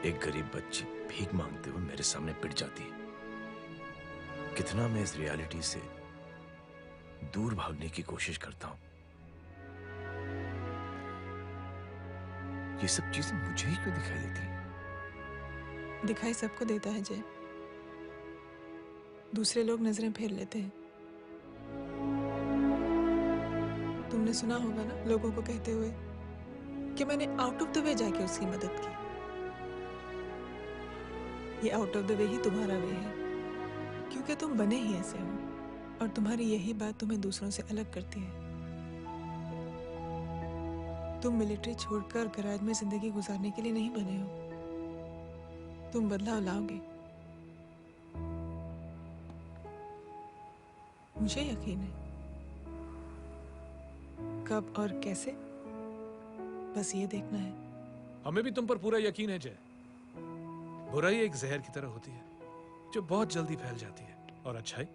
एक गरीब बच्ची भीख मांगते हुए मेरे सामने पिट जाती है। कितना मैं इस रियलिटी से दूर भागने की कोशिश करता हूं। ये सब चीजें मुझे ही क्यों दिखाई देती हैं? दिखाई सबको देता है जय, दूसरे लोग नजरें फेर लेते हैं। तुमने सुना होगा ना लोगों को कहते हुए कि मैंने आउट ऑफ द वे जाके उसकी मदद की। ये आउट ऑफ द वे ही तुम्हारा वे है, क्योंकि तुम बने ही ऐसे हो और तुम्हारी यही बात तुम्हें दूसरों से अलग करती है। तुम मिलिट्री छोड़कर गैराज में जिंदगी गुजारने के लिए नहीं बने हो, तुम बदलाव लाओगे, मुझे यकीन है। कब और कैसे, बस ये देखना है। हमें भी तुम पर पूरा यकीन है जय। बुराई एक जहर की तरह होती है जो बहुत जल्दी फैल जाती है, और अच्छाई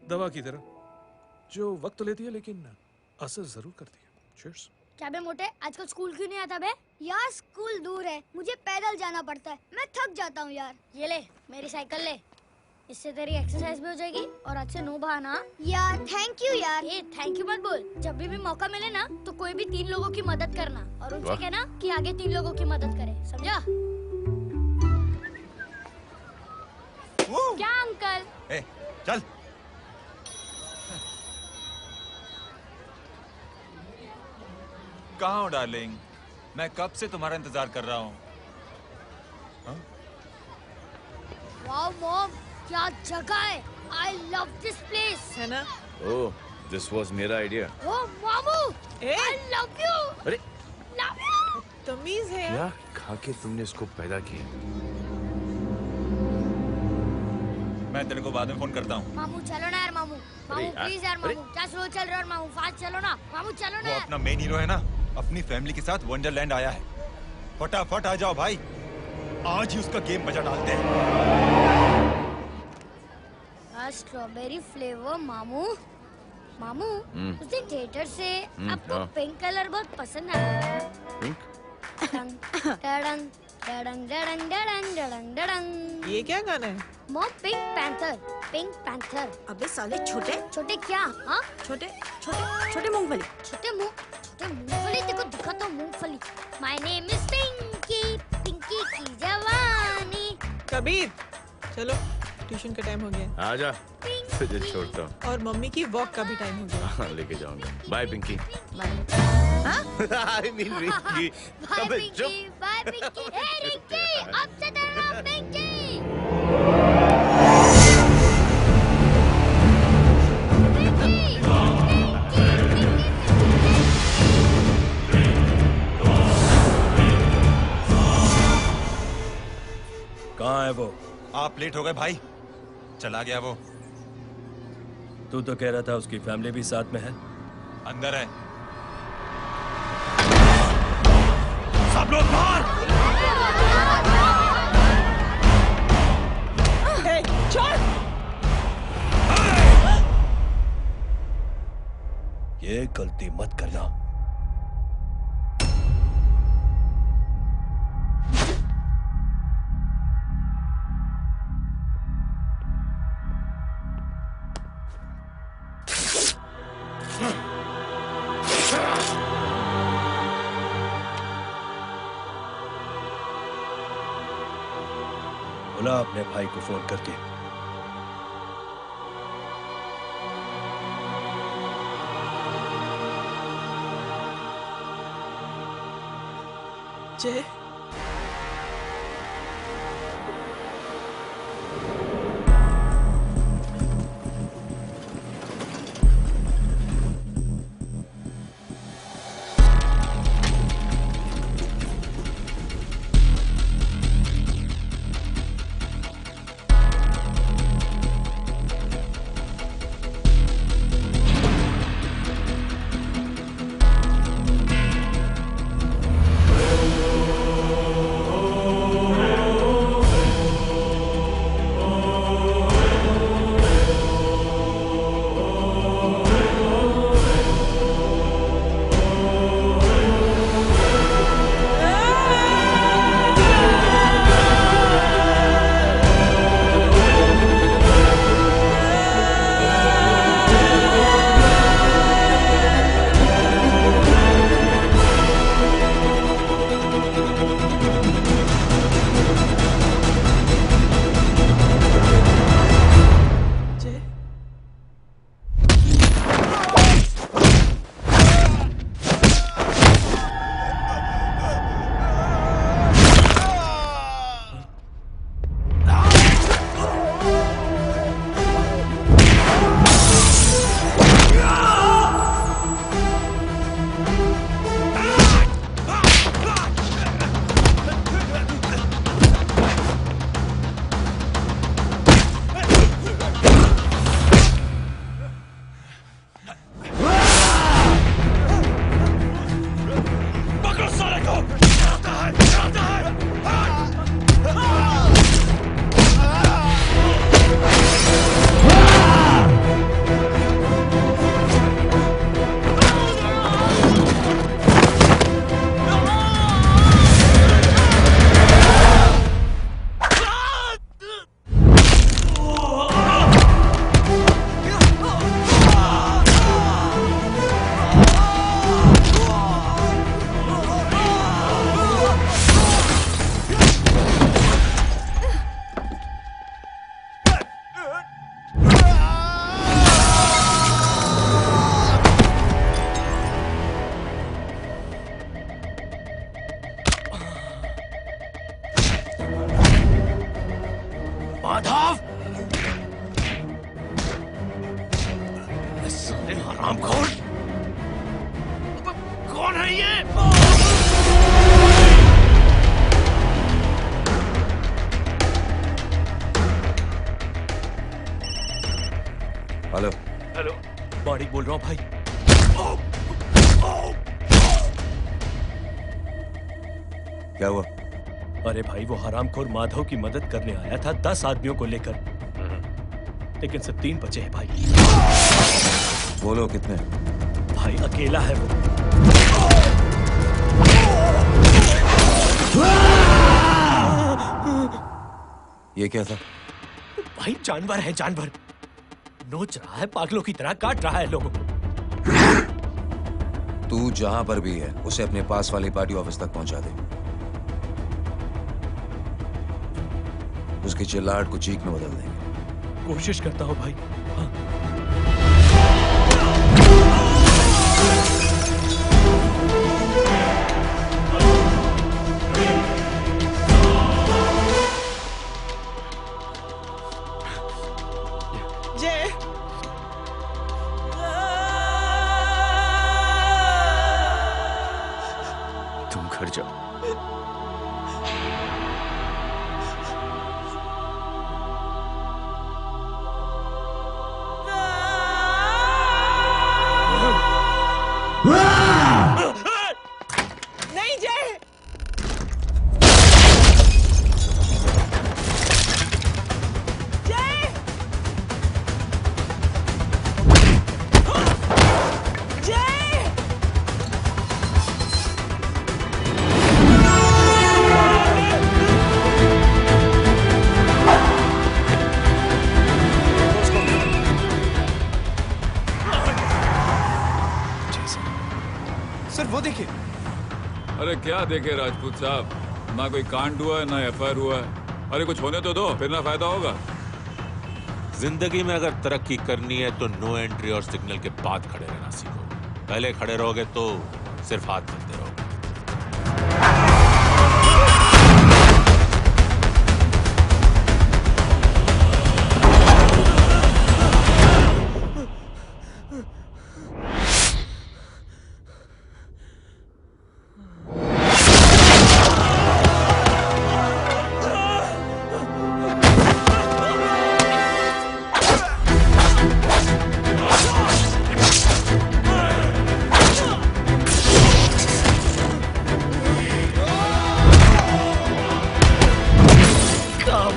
दवा की तरह जो वक्त लेती है लेकिन असर जरूर करती है। चीयर्स। क्या बे मोटे, आजकल स्कूल क्यों नहीं आता बे? यार स्कूल दूर है, मुझे पैदल जाना पड़ता है, मैं थक जाता हूँ यार। ये ले मेरी साइकिल ले, इससे तेरी एक्सरसाइज भी हो जाएगी और आज से नो बहाना। यार थैंक यू यार। ये थैंक यू मत बोल, जब भी मौका मिले ना तो कोई भी 3 लोगों की मदद करना और उनसे कहना कि आगे 3 लोगों की मदद करे, समझा? क्या अंकल? ए, चल। कहाँ हो डार्लिंग? मैं कब से तुम्हारा इंतजार कर रहा हूँ। वाओ मॉम, क्या जगह है, I love this place। है ना? ओह, दिस वाज मेरा आइडिया। ओह मामू, I love you। अरे love you। तमीज है। क्या खा के तुमने इसको पैदा किया? मैं तेरे को बाद में फोन करता हूँ। मामू चलो ना यार, मामू मामू प्लीज यार, मामू क्या स्लो चल रहे हो मामू, फास्ट चलो ना मामू, चलो ना। वो अपना मेन हीरो है ना, अपनी फैमिली के साथ वंडरलैंड आया है। फटाफट आ जाओ भाई, आज ही उसका गेम बजा डालते हैं। स्ट्रॉबेरी फ्लेवर मामू। मामू उस दिन थिएटर से आपको हाँ। पिंक कलर बहुत पसंद आया। पिंक? टडंग, टडंग, डडंग डडंग डडंग डडंग डडंग। ये क्या गाना है? Mom pink panther, pink panther. अबे साले छोटे छोटे क्या? हाँ छोटे छोटे छोटे मूंगफली। छोटे मूंगफली देखो दिखाता हूँ मूंगफली। My name is Pinky, Pinky की जवानी। कबीर चलो ट्यूशन का टाइम हो गया। आजा तुझे छोड़ता हूँ। और मम्मी की वॉक का भी टाइम हो गया। हाँ लेके जाऊंगा। Bye Pinky. I mean Rinky. Bye Pinky, bye Pinky. Hey Rinky, अब से तेरा नाम पिंकी। कहाँ है वो? आप लेट हो गए भाई। चला गया वो। तू तो कह रहा था उसकी फैमिली भी साथ में है। अंदर है। सब लोग बाहर। छोड़। ये गलती मत करना। बुला अपने भाई को फोन करके। जय माधव, साले हरामखोर, कौन है ये? हेलो हेलो, बाड़ी बोल रहा हूँ भाई। क्या हुआ? अरे भाई, वो हरामखोर माधव की मदद करने आया था 10 आदमियों को लेकर, लेकिन सिर्फ 3 बचे हैं भाई। बोलो कितने? भाई अकेला है वो। ये क्या था? भाई जानवर है, जानवर नोच रहा है, पागलों की तरह काट रहा है लोगों को। तू जहां पर भी है उसे अपने पास वाली पार्टी ऑफिस तक पहुंचा दे। उसकी चिल्लाहट को चीख में बदल देंगे। कोशिश करता हूं भाई। हाँ। जय तुम घर जाओ। नहीं जय, जय, जय, सर वो देखिए। अरे क्या देखे राजपूत साहब, ना कोई कांड हुआ है ना एफआईआर हुआ है। अरे कुछ होने तो दो, फिर ना फायदा होगा। जिंदगी में अगर तरक्की करनी है तो नो एंट्री और सिग्नल के बाद खड़े रहना सीखो। पहले खड़े रहोगे तो सिर्फ हाथ चलते रहोगे।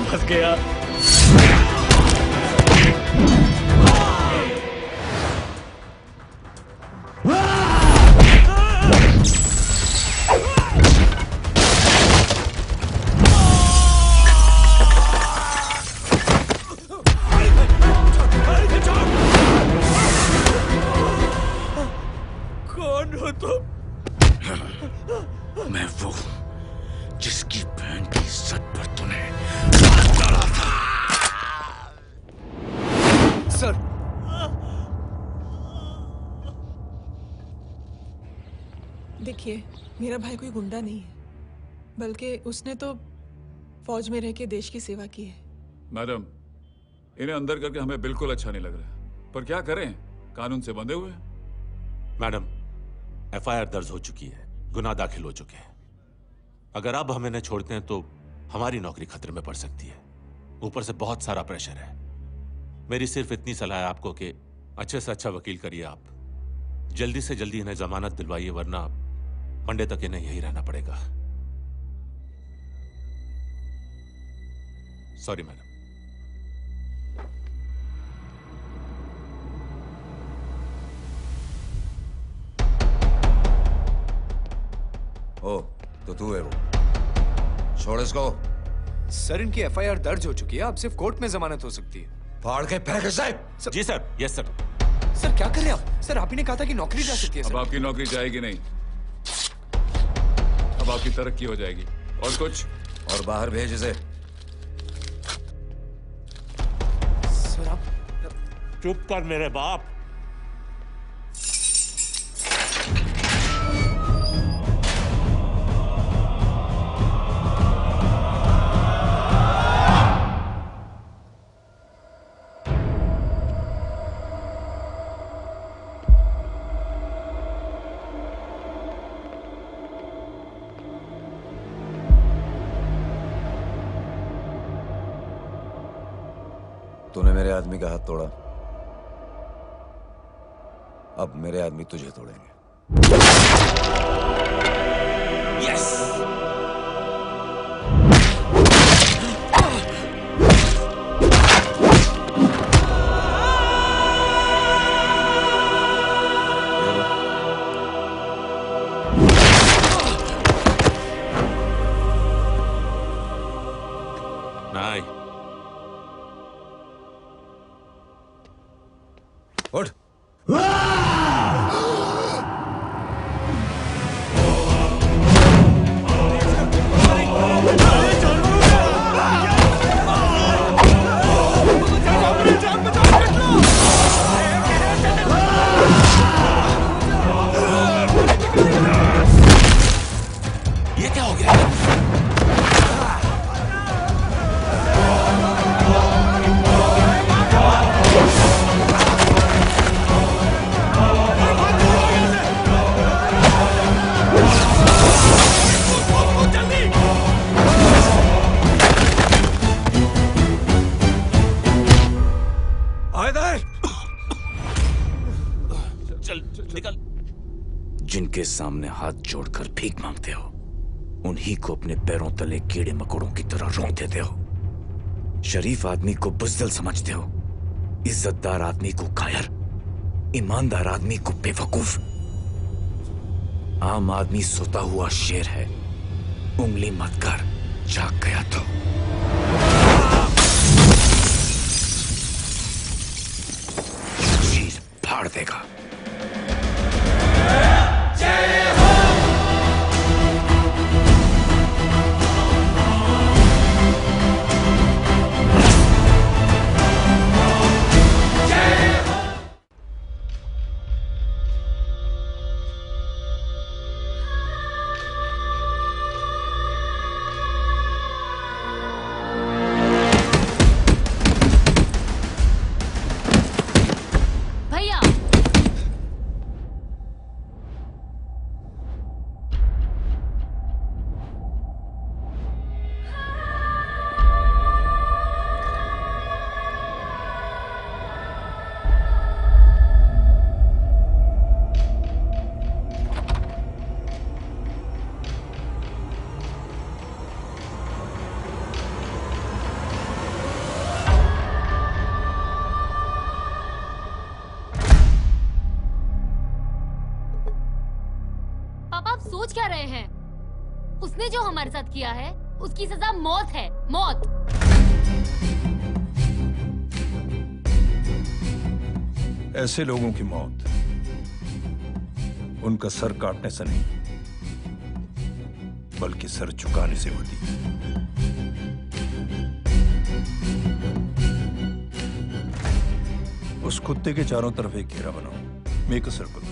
फंस गया। कौन हो तुम? मैं वो जिसकी बहन की इज्जत पर तूने सर देखिए, मेरा भाई कोई गुंडा नहीं है, बल्कि उसने तो फौज में रह के देश की सेवा की है। मैडम, इन्हें अंदर करके हमें बिल्कुल अच्छा नहीं लग रहा, पर क्या करें, कानून से बंधे हुए। मैडम, एफआईआर दर्ज हो चुकी है, गुनाह दाखिल हो चुके हैं। अगर अब हम इन्हें छोड़ते हैं तो हमारी नौकरी खतरे में पड़ सकती है। ऊपर से बहुत सारा प्रेशर है। मेरी सिर्फ इतनी सलाह है आपको कि अच्छे से अच्छा वकील करिए आप। जल्दी से जल्दी इन्हें जमानत दिलवाइए, वरना मंडे तक इन्हें यही रहना पड़ेगा। Sorry madam. ओ, तो तू है वो। छोड़ इसको। सर इनकी एफआईआर दर्ज हो चुकी है, अब सिर्फ कोर्ट में जमानत हो सकती है। फाड़ के फेंक साहब। जी सर। Yes sir. सर क्या कर रहे हैं आप? सर आप ही ने कहा था कि नौकरी जा सकती है। अब आपकी नौकरी जाएगी नहीं, अब आपकी तरक्की हो जाएगी। और कुछ? और बाहर भेज इसे। सर आप चुप कर मेरे बाप। तूने मेरे आदमी का हाथ तोड़ा, अब मेरे आदमी तुझे तोड़ेंगे। यस। नहीं, उठ। ये क्या हो गया? जिनके सामने हाथ जोड़कर भीख मांगते हो, उन्हीं को अपने पैरों तले कीड़े मकोड़ों की तरह रौंद देते हो। शरीफ आदमी को बुज़दिल समझते हो, इज्जतदार आदमी को कायर, ईमानदार आदमी को बेवकूफ। आम आदमी सोता हुआ शेर है, उंगली मत कर, जाग गया तो। चीर फाड़ देगा। सोच क्या रहे हैं? उसने जो हमारे साथ किया है उसकी सजा मौत है, मौत। ऐसे लोगों की मौत उनका सर काटने से नहीं बल्कि सर झुकाने से होती है। उस कुत्ते के चारों तरफ एक घेरा बनाओ, मेक अ सर्कल।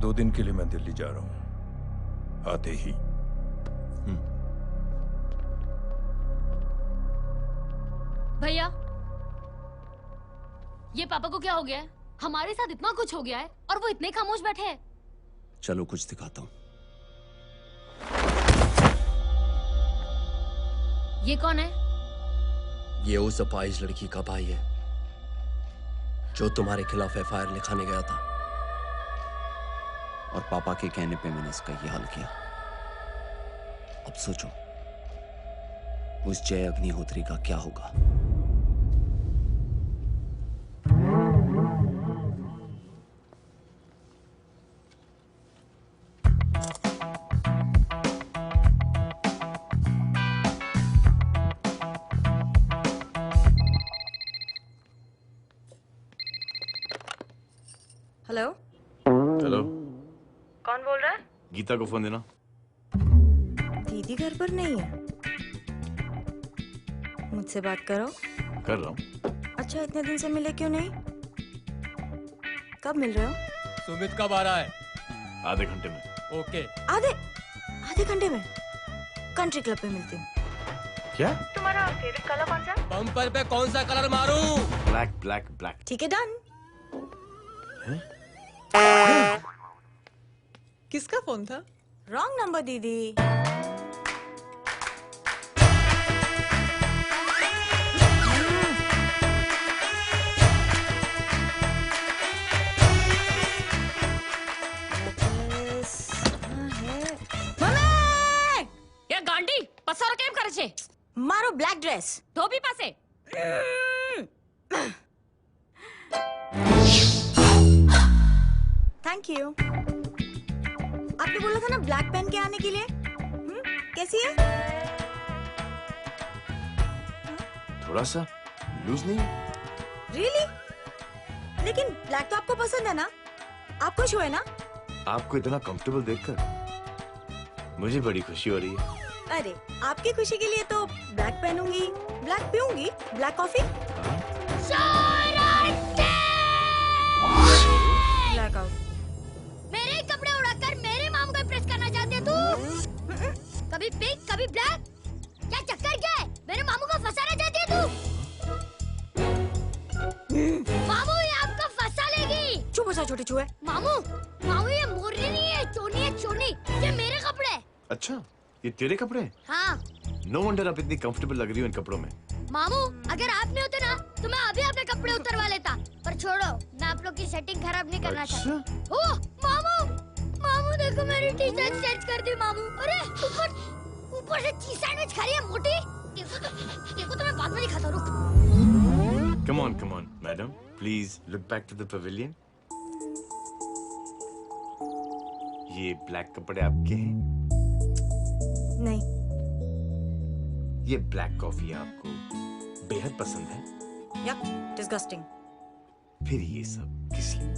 दो दिन के लिए मैं दिल्ली जा रहा हूं, आते ही। भैया, ये पापा को क्या हो गया है? हमारे साथ इतना कुछ हो गया है और वो इतने खामोश बैठे हैं। चलो कुछ दिखाता हूं। ये कौन है? ये उस अपाहिज लड़की का भाई है जो तुम्हारे खिलाफ एफआईआर लिखाने गया था, और पापा के कहने पे मैंने इसका ये हाल किया। अब सोचो उस जय अग्निहोत्री का क्या होगा। हेलो हेलो, कौन बोल रहा है? गीता को फोन देना। दीदी घर पर नहीं है। मुझसे बात करो। कर रहा हूँ। अच्छा, इतने दिन से मिले क्यों नहीं? कब मिल रहे हो? सुमित कब आ रहा है? आधे घंटे में। ओके। आधे घंटे में कंट्री क्लब पे मिलती हूँ। क्या? तुम्हारा फेवरेट कलर कौन सा? बम्पर पे कौन सा कलर मारूं? Black black black. ठीक है, डन। किसका फोन था? रॉन्ग नंबर दीदी। ये गांडी पसारो केम करे छे? मारो ब्लैक ड्रेस धोबी पासे। Thank you. आपने बोला था ना ब्लैक पेन के आने के लिए। कैसी है? थोड़ा सा लूज नहीं? रियली? लेकिन ब्लैक तो आपको पसंद है ना? आप खुश हुए ना? आपको इतना कंफर्टेबल देखकर मुझे बड़ी खुशी हो रही है। अरे आपकी खुशी के लिए तो ब्लैक पहनूंगी, ब्लैक पीऊंगी, ब्लैक कॉफी। Black out. मेरे कपड़े उड़ाकर मेरे मामू को प्रेस करना चाहते हैं तू? कभी पिंक कभी ब्लैक, क्या चक्कर क्या है? मेरे मामू को फंसाना चाहती है तू? मामू ये आपको फंसा लेगी। चुप हो जा छोटे चूहे। मामू मामू ये मोरनी नहीं है, चोनी है चोनी। ये मेरे कपड़े। अच्छा ये तेरे कपड़े? हाँ। नो वंडर आप इतनी कंफर्टेबल लग रही हो इन कपड़ों में। मामू अगर आप नहीं होते ना तो मैं अभी अपने कपड़े उतरवा लेता। पर छोड़ो, मैं आप लोग की सेटिंग खराब नहीं करना चाहता। ओह मामू, मामू देखो मेरी टी शर्ट चेंज कर दी मामू। अरे ऊपर से चीज सैंडविच खा रही है मोटी। देखो तो मैं बाद में दिखाता हूँ, रुक। Come on, madam. Please look back to the pavilion. ये ब्लैक कपड़े आपके हैं? नहीं। ये ब्लैक कॉफी आपको बेहद पसंद है? Yup, disgusting. फिर ये सब किस लिए?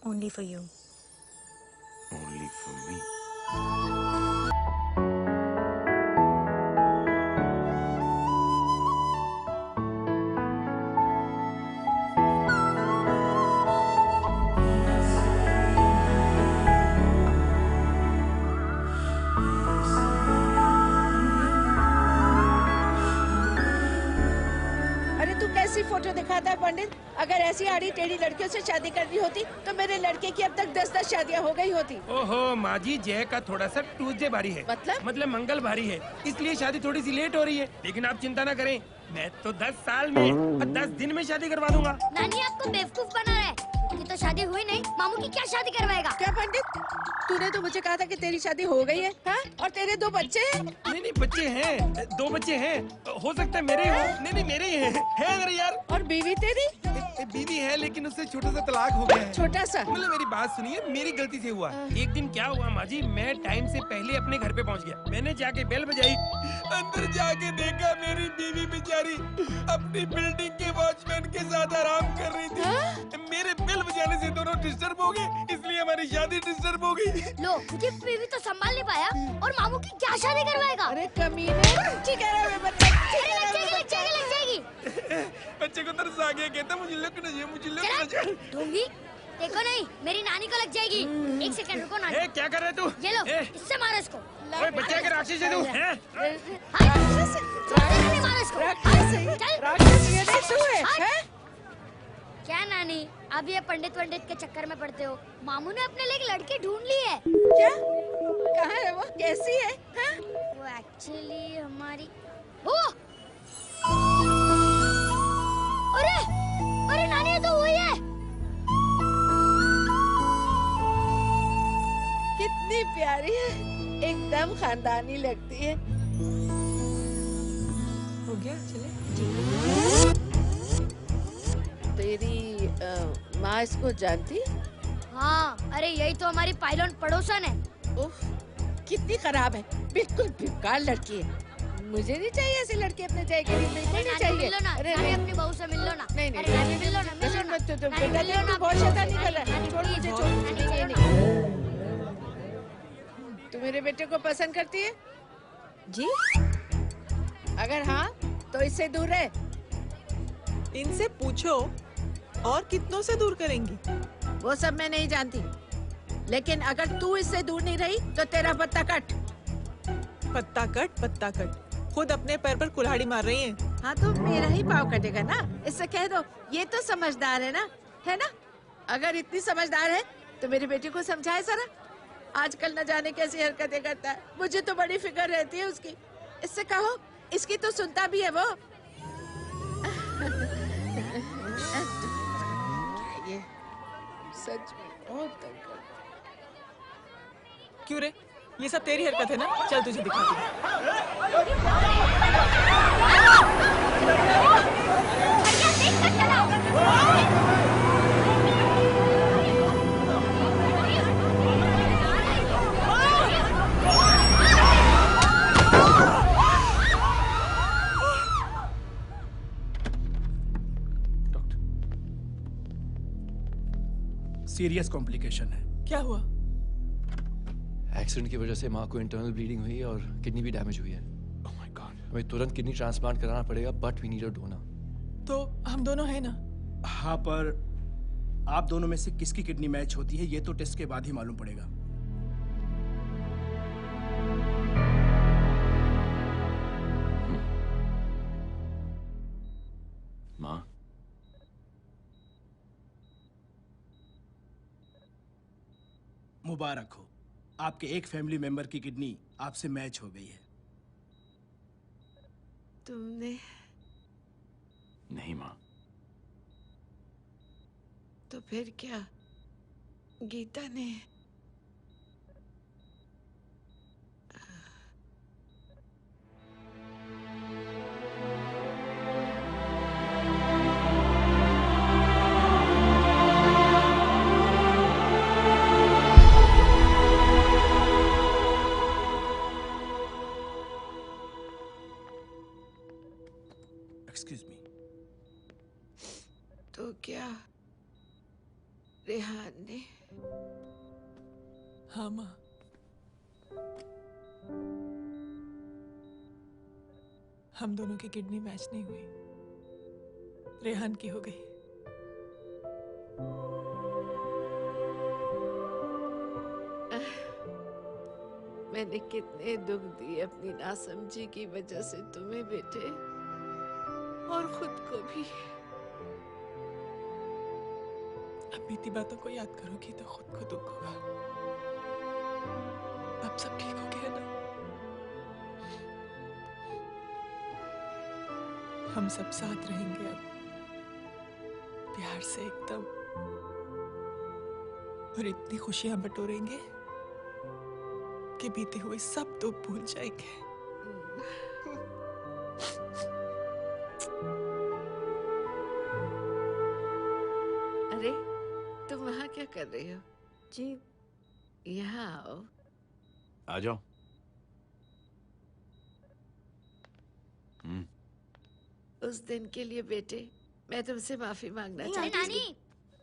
Only for you. Only for me. Photo दिखाता है पंडित। अगर ऐसी आड़ी टेढ़ी लड़कियों से शादी करनी होती तो मेरे लड़के की अब तक 10-10 शादियां हो गई होती। ओहो माँ जी, जय का थोड़ा सा ट्यूसडे भारी है। मतलब मंगल भारी है, इसलिए शादी थोड़ी सी लेट हो रही है। लेकिन आप चिंता ना करें, मैं तो 10 साल में और 10 दिन में शादी करवा दूंगा। नानी आपको बेवकूफ बना रहा है कि तो शादी हुई नहीं, मामू की क्या शादी करवाएगा? क्या पंडित, तूने तो मुझे कहा था कि तेरी शादी हो गई है, हाँ? और तेरे 2 बच्चे हैं? नहीं बच्चे हैं, 2 बच्चे हैं। हो सकता है मेरे हो। नहीं मेरे ही हैं। है मेरे यार। और बीवी तेरी? बीवी है लेकिन उससे छोटा सा तलाक हो गया है। छोटा सा? मतलब मेरी बात सुनिए, मेरी गलती से हुआ। एक दिन क्या हुआ माँ जी, मैं टाइम से पहले अपने घर पे पहुँच गया। मैंने जाके बेल बजाई, अंदर जाके देखा मेरी बीवी बेचारी अपनी बिल्डिंग के वॉचमैन के साथ आराम कर रही थी। मेरे बेल बजाने से दोनों डिस्टर्ब हो गए, इसलिए हमारी शादी डिस्टर्ब हो गई। लो, मुझे बीवी तो संभाल नहीं पाया और मामू की क्या शादी करवाएगा? अरे कमीने, ठीक है बच्चे लग जाएगी। बच्चे को तरस आ गया, कहता मुझे लगना चाहिए, मुझे लगना चाहिए। ढूंढी देखो नहीं, मेरी नानी को लग जाएगी। 1 सेकंड रुको नानी। क्या कर रहे तू? ये लो, इससे मारो इसको। ओए बच्चे के राक्षस है तू, हैं? मारो इसको। क्या नानी, अब ये पंडित के चक्कर में पड़ते हो? मामू ने अपने लिए एक लड़की ढूंढ ली है। क्या? कहाँ है वो? कैसी है? हाँ? वो एक्चुअली हमारी अरे नानी, ये तो वही है। कितनी प्यारी है, एकदम खानदानी लगती है। हो गया, चले। तेरी माँ इसको जानती? हाँ, अरे यही तो हमारी पायलट पड़ोसन है। उफ, कितनी खराब है, बिल्कुल बेकार लड़की है। मुझे नहीं चाहिए ऐसी लड़की अपने जय के लिए। नहीं चाहिए। मिल लो ना, अरे नानी अपनी बहू से मिल लो ना। नहीं अरे नानी मिल लो ना, मिल लो ना। बेटा तू बहुत शैतानी कर रहा है। छोड़ मुझे, छोड़। तू मेरे बेटे को पसंद करती है? जी। अगर हाँ तो इससे दूर रह। इनसे पूछो और कितनों से दूर करेंगी? वो सब मैं नहीं जानती, लेकिन अगर तू इससे दूर नहीं रही तो तेरा पत्ता कट। पत्ता कट, खुद अपने पैर पर कुल्हाड़ी मार रही हैं। हाँ तो मेरा ही पाँव कटेगा ना, इससे कह दो। ये तो समझदार है ना, है ना? अगर इतनी समझदार है तो मेरी बेटी को समझाए जरा। आजकल न जाने कैसी हरकतें करता है, मुझे तो बड़ी फिक्र रहती है उसकी। इससे कहो, इसकी तो सुनता भी है वो। ये सच में बहुत तंग करता है। क्यों रे, ये सब तेरी हरकत है ना? चल तुझे दिखाती हूँ। सीरियस कॉम्प्लिकेशन है। क्या हुआ? एक्सीडेंट की वजह से माँ को इंटरनल ब्लीडिंग हुई है और किडनी भी डैमेज हुई है। Oh my god. हमें तुरंत किडनी ट्रांसप्लांट कराना पड़ेगा, but we need a donor. तो हम दोनों हैं ना? हाँ, पर आप दोनों में से किसकी किडनी मैच होती है ये तो टेस्ट के बाद ही मालूम पड़ेगा। माँ, मुबारक हो, आपके एक फैमिली मेंबर की किडनी आपसे मैच हो गई है। तुमने? नहीं माँ। तो फिर क्या? गीता ने? Excuse me. तो क्या रेहान ने? हाँ माँ, हम दोनों की किडनी मैच नहीं हुई, रेहान की हो गई। मैंने कितने दुख दिए अपनी नासमझी की वजह से तुम्हें बेटे, और खुद को भी। अब बीती बातों को याद करोगी तो खुद को दुख होगा। अब सब ठीक हो गया ना? हम सब साथ रहेंगे अब, प्यार से एकदम, और इतनी खुशियां बटोरेंगे कि बीते हुए सब दुख भूल जाएंगे। अरे तुम वहाँ क्या कर रहे हो? जी यहाँ आओ। आ जाओ। उस दिन के लिए बेटे मैं तुमसे माफी मांगना अरे चाहती नानी,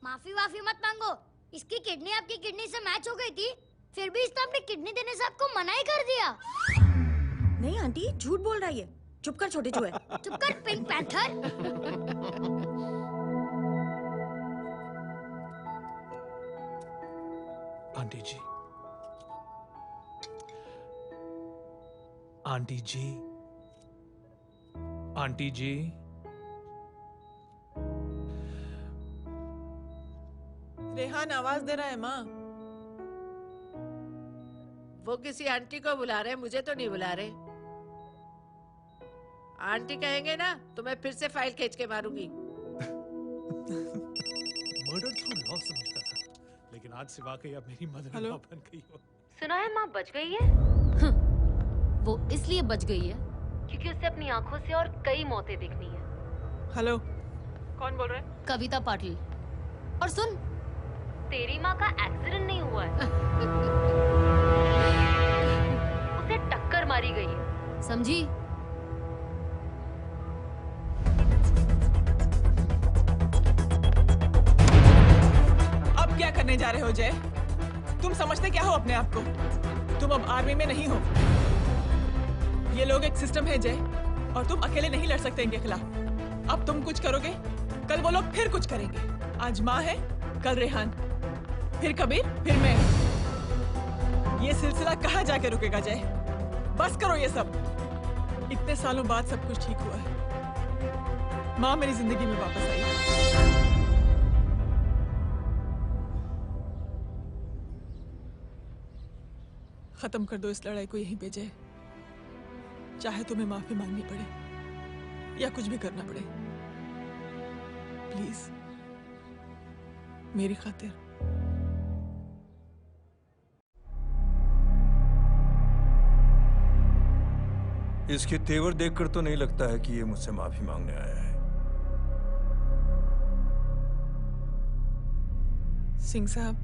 माफी वाफी मत मांगो। इसकी किडनी आपकी किडनी से मैच हो गई थी, फिर भी इसने अपनी किडनी देने से आपको मना ही कर दिया। नहीं आंटी, झूठ बोल रही है। चुप कर छोटे चूहे। चुप कर पिंक पैंथर। आंटी जी, आंटी जी, आंटी जी, रेहान आवाज दे रहा है माँ। वो किसी आंटी को बुला रहे हैं, मुझे तो नहीं बुला रहे। आंटी कहेंगे ना तो मैं फिर से फाइल खींच के मारूंगी। मर्डर थ्रू लॉ समझता था, लेकिन आज से वाकई अब मेरी मदर इन लॉ बन गई हो। सुना है माँ बच गई है। वो इसलिए बच गई है क्योंकि उसे अपनी आंखों से और कई मौतें देखनी है। हेलो, कौन बोल रहा है? कविता पाटिल। और सुन, तेरी माँ का एक्सीडेंट नहीं हुआ है, उसे टक्कर मारी गई है, समझी? अब क्या करने जा रहे हो जय? तुम समझते क्या हो अपने आप को? तुम अब आर्मी में नहीं हो। ये लोग एक सिस्टम है जय, और तुम अकेले नहीं लड़ सकते इनके खिलाफ। अब तुम कुछ करोगे, कल वो लोग फिर कुछ करेंगे। आज माँ है, कल रेहान, फिर कबीर, फिर मैं। ये सिलसिला कहाँ जाके रुकेगा जय? बस करो ये सब। इतने सालों बाद सब कुछ ठीक हुआ है। माँ मेरी जिंदगी में वापस आई। खत्म कर दो इस लड़ाई को यहीं पे जय। चाहे तुम्हें माफी मांगनी पड़े या कुछ भी करना पड़े, प्लीज मेरी खातिर। इसके तेवर देखकर तो नहीं लगता है कि ये मुझसे माफी मांगने आया है। सिंह साहब,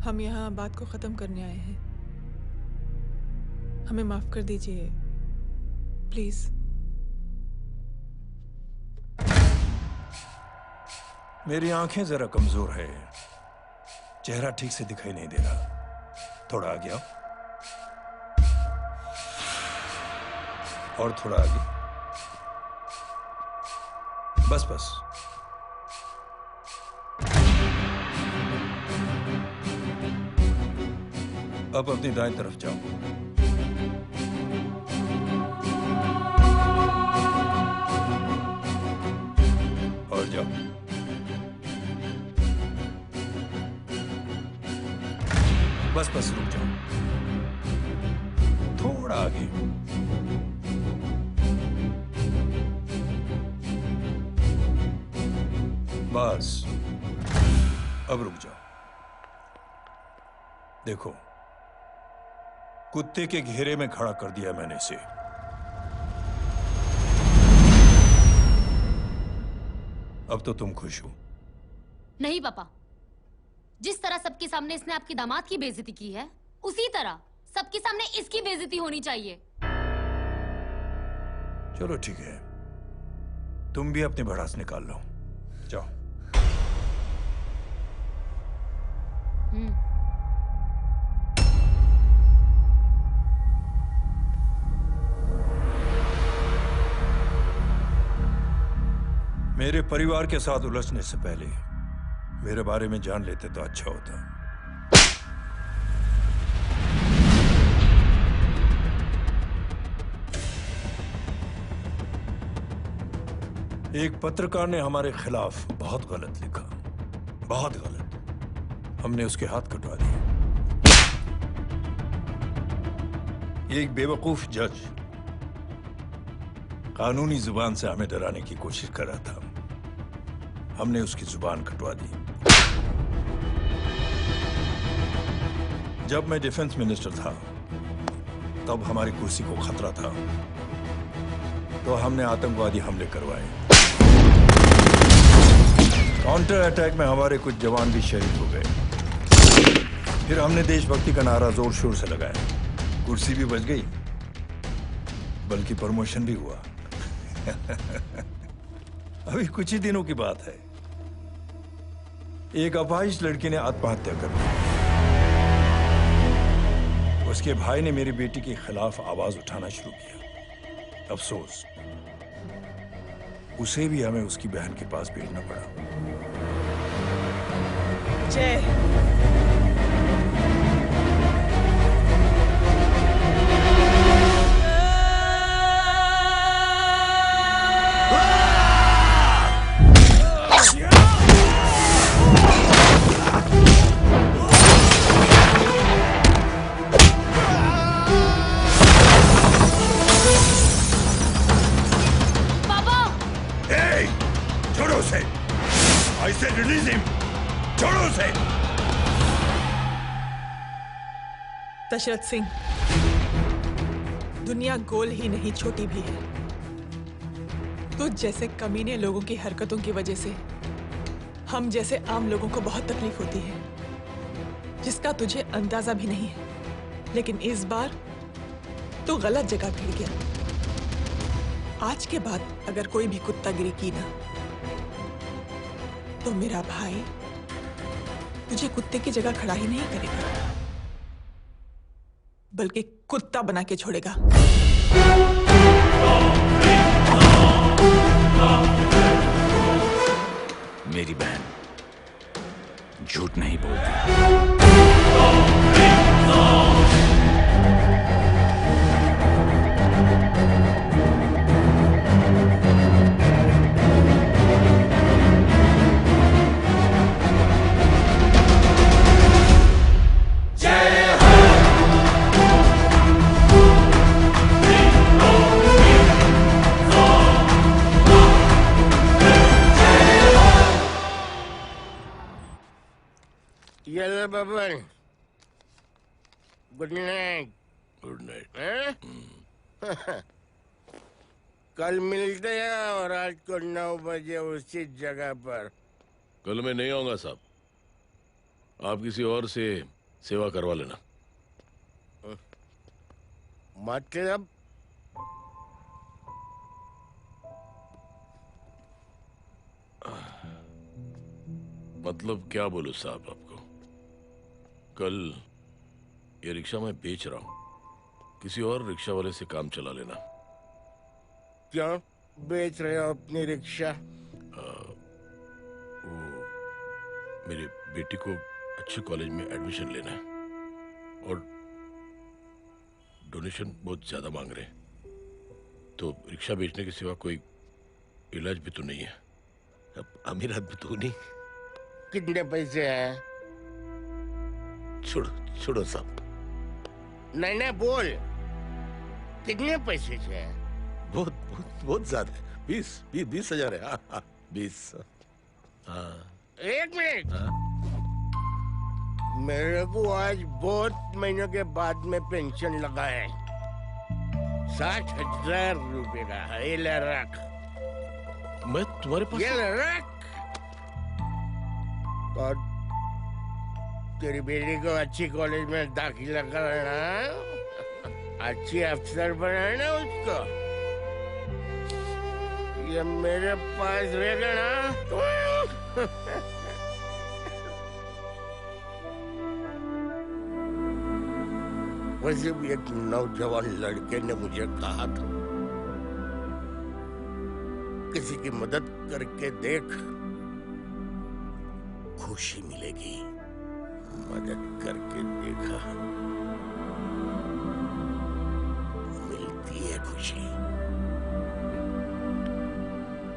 हम यहाँ बात को खत्म करने आए हैं। हमें माफ कर दीजिए प्लीज। मेरी आंखें जरा कमजोर है, चेहरा ठीक से दिखाई नहीं दे रहा। थोड़ा आगे आओ, और थोड़ा आगे। बस बस। अब अपनी दाएं तरफ जाओ। और जाओ। बस बस रुक जाओ, थोड़ा आगे। बस अब रुक जाओ। देखो, कुत्ते के घेरे में खड़ा कर दिया मैंने इसे। अब तो तुम खुश हो? नहीं पापा, जिस तरह सबके सामने इसने आपकी दामाद की बेइज्जती की है, उसी तरह सबके सामने इसकी बेइज्जती होनी चाहिए। चलो ठीक है, तुम भी अपनी भड़ास निकाल लो। जाओ। मेरे परिवार के साथ उलझने से पहले मेरे बारे में जान लेते तो अच्छा होता। एक पत्रकार ने हमारे खिलाफ बहुत गलत लिखा, बहुत गलत। हमने उसके हाथ कटवा दिए। एक बेवकूफ जज कानूनी जुबान से हमें डराने की कोशिश कर रहा था। हमने उसकी जुबान कटवा दी। जब मैं डिफेंस मिनिस्टर था, तब हमारी कुर्सी को खतरा था, तो हमने आतंकवादी हमले करवाए। काउंटर अटैक में हमारे कुछ जवान भी शहीद हो गए। फिर हमने देशभक्ति का नारा जोर शोर से लगाया। कुर्सी भी बच गई, बल्कि प्रमोशन भी हुआ। अभी कुछ ही दिनों की बात है, एक अपाहिज लड़की ने आत्महत्या कर ली। उसके भाई ने मेरी बेटी के खिलाफ आवाज उठाना शुरू किया। अफसोस, उसे भी हमें उसकी बहन के पास भेजना पड़ा। जय। दशरथ सिंह, दुनिया गोल ही नहीं छोटी भी है। तुझ जैसे कमीने लोगों की हरकतों की वजह से हम जैसे आम लोगों को बहुत तकलीफ होती है, जिसका तुझे अंदाजा भी नहीं है। लेकिन इस बार तू गलत जगह भिड़ गया। आज के बाद अगर कोई भी कुत्तागिरी की ना, तो मेरा भाई तुझे कुत्ते की जगह खड़ा ही नहीं करेगा, बल्कि कुत्ता बना के छोड़ेगा। मेरी बहन झूठ नहीं बोलती। ये Baban, good night. Good night. कल मिलते हैं और रात को 9 बजे उसी जगह पर। कल मैं नहीं आऊंगा साहब, आप किसी और से सेवा करवा लेना। मतलब? मतलब क्या बोलूं साहब आपको? कल ये रिक्शा मैं बेच रहा हूँ, किसी और रिक्शा वाले से काम चला लेना। क्यों बेच रहे हो अपनी रिक्शा? वो मेरी बेटी को अच्छे कॉलेज में एडमिशन लेना है और डोनेशन बहुत ज्यादा मांग रहे हैं, तो रिक्शा बेचने के सिवा कोई इलाज भी तो नहीं है। अब अमीर आदमी तो नहीं। कितने पैसे हैं? छोड़ो साहब। नहीं बोल, कितने पैसे हैं? बहुत ज्यादा है। 20,000 है। हाँ 20। हाँ 1 मिनट। मेरे को आज बहुत महीनों के बाद में पेंशन लगा है, 60,000 रुपए का। ये ले रख। मैं तुम्हारे पास? ये ले रख। और तेरी बेटी को अच्छी कॉलेज में दाखिला कराना, अच्छी अफसर बनाना उसको। ये मेरे पास रहेगा ना। वैसे भी एक नौजवान लड़के ने मुझे कहा था, किसी की मदद करके देख, खुशी मिलेगी। मदद करके देखा, मिलती है खुशी।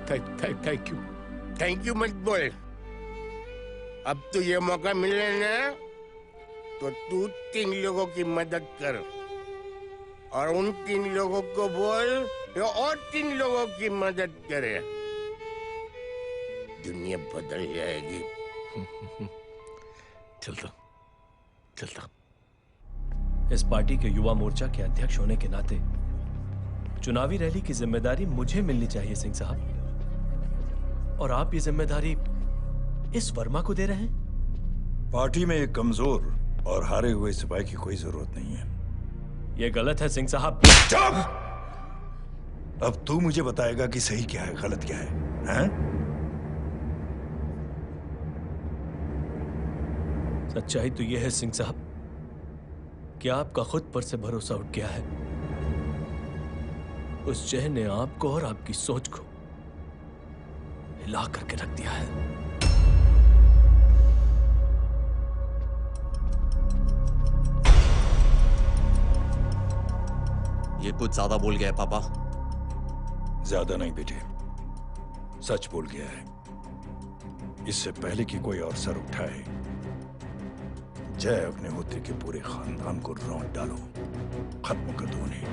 Thank you. थैंक यू मत बोल। अब तो ये मौका मिले ना, तो तू 3 लोगों की मदद कर और उन 3 लोगों को बोल ये और 3 लोगों की मदद करे। दुनिया बदल जाएगी। चलता। इस पार्टी के युवा मोर्चा के अध्यक्ष होने के नाते चुनावी रैली की जिम्मेदारी मुझे मिलनी चाहिए सिंह साहब, और आप ये जिम्मेदारी इस वर्मा को दे रहे हैं। पार्टी में एक कमजोर और हारे हुए सिपाही की कोई जरूरत नहीं है। ये गलत है सिंह साहब। चुप! अब तू मुझे बताएगा कि सही क्या है, गलत क्या है, हैं? सच्चाई तो यह है सिंह साहब कि आपका खुद पर से भरोसा उठ गया है। उस जय ने आपको और आपकी सोच को हिला करके रख दिया है। ये कुछ ज्यादा बोल गया है पापा। ज्यादा नहीं बेटे, सच बोल गया है। इससे पहले कि कोई और सर उठाए, जय अग्निहोत्री के पूरे खानदान को रौंद डालो, खत्म कर दो उन्हें।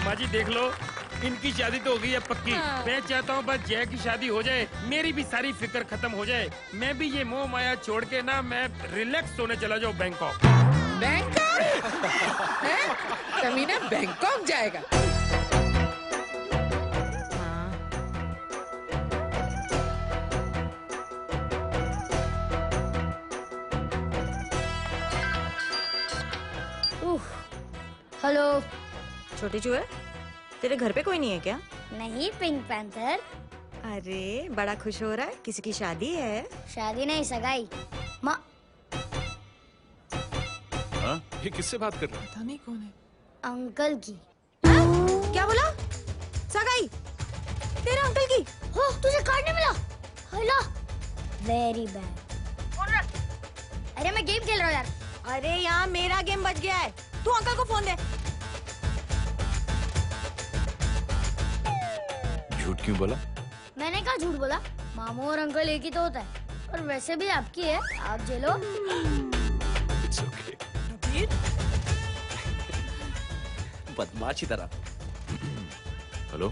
माँ जी देख लो, इनकी शादी तो हो गई है पक्की। हाँ। मैं चाहता हूँ बस जय की शादी हो जाए, मेरी भी सारी फिक्र खत्म हो जाए। मैं भी ये मोह माया छोड़ के ना, मैं रिलैक्स होने चला जाऊँ बैंकॉक। बैंकॉक? कमीना बैंकॉक जाएगा? हेलो। छोटी चूहे, तेरे घर पे कोई नहीं है क्या? नहीं, पिंक पैंथर। अरे बड़ा खुश हो रहा है, किसी की शादी है? शादी नहीं, सगाई। माँ ये किससे बात कर रहा है? पता नहीं कौन है। अंकल की। क्या बोला? सगाई? तेरे अंकल की? हो, तुझे कार्ड नहीं मिला? Hello, very bad. अरे मैं गेम खेल रहा हूँ यार। अरे यहाँ मेरा गेम बच गया है, तू अंकल को फोन दे। झूठ क्यों बोला? मैंने कहा झूठ बोला? मामू और अंकल एक ही तो होता है, और वैसे भी आपकी है, आप झेलो। It's okay. बदमाशी तरह। हेलो?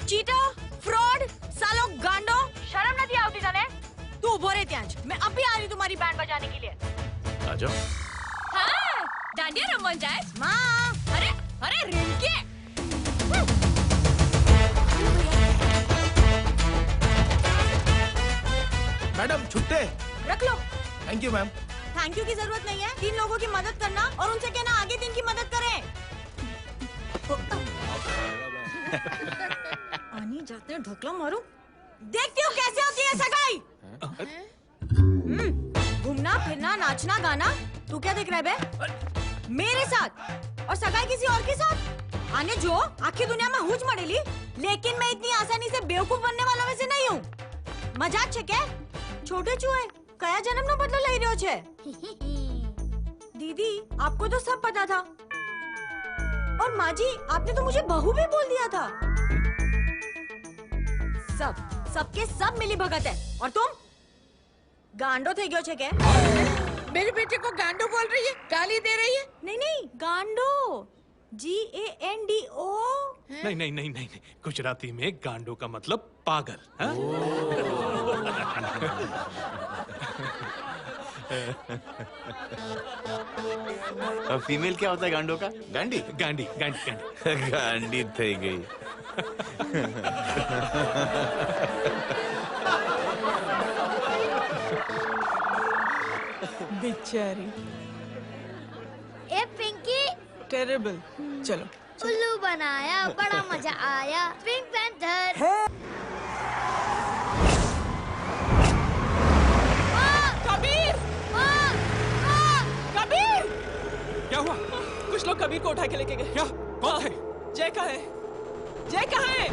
चीटा, फ्रॉड, सालो गांडो, शर्म नहीं आवती तने? तू उभो रे त्यांज, मैं अभी आ रही तुम्हारी बैंड बजाने के लिए। आ जाओ। हाँ, डांडिया रमन जाए। माँ, अरे रिंकी। मैडम छुट्टे। रख लो। Thank you ma'am. Thank you की जरूरत नहीं है, 3 लोगों की मदद करना और उनसे कहना आगे 3 की मदद करें। आनी जाते हैं ढोकला मारूं। देखती हूँ कैसे होती है सगाई। घूमना फिरना नाचना गाना, तू क्या देख रहा है बे? मेरे साथ और सगाई किसी और के साथ? आने जो आखिर दुनिया में हुज मड़ेली, लेकिन मैं इतनी आसानी से बेवकूफ बनने वालों में से नहीं हूँ। मजाक छे क्या? छोटे चूहे कया जन्म नो बदलो लई रह्यो छे। दीदी आपको तो सब पता था, और माँ जी आपने तो मुझे बहू भी बोल दिया था। सबके सब मिली भगत है, और तुम गांडो थे गयो छे क्या? मेरे बेटे को गांडो बोल रही है, गाली दे रही है? नहीं गांडो, GANDO। नहीं नहीं नहीं नहीं, गुजराती में गांडो का मतलब पागल। और फीमेल क्या होता है गांडो का? गांडी गांडी गांडी गांडी गांडी थी गई। बेचारी। ए पिंकी, टेरिबल। चलो उल्लू बनाया, बड़ा मजा आया। Pink panther. कबीर! कबीर! क्या हुआ? कुछ लोग कबीर को उठा के लेके गए। क्या? कौन है? जय कहाँ है? जय कहाँ है?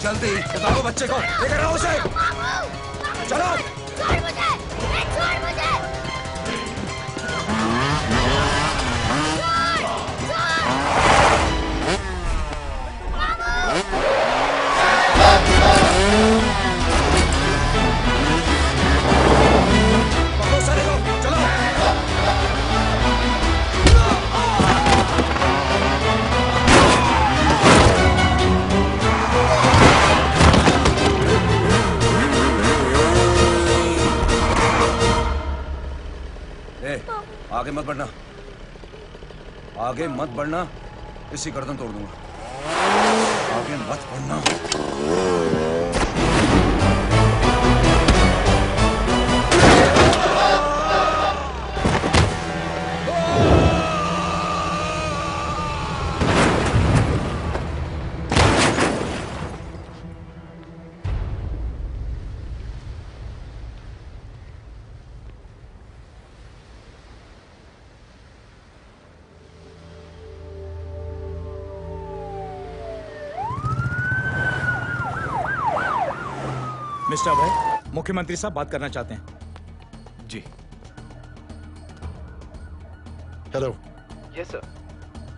जल्दी बताओ बच्चे को, लेकर आओ उसे। चलो। छोड़ मुझे, छोड़ मुझे। पकड़ो सारे को, चलो। आगे मत बढ़ना, आगे मत बढ़ना, इसी गर्दन तोड़ दूंगा। आगे मत बढ़ना। मिस्टर अभय, मुख्यमंत्री साहब बात करना चाहते हैं। जी। हेलो। Yes sir.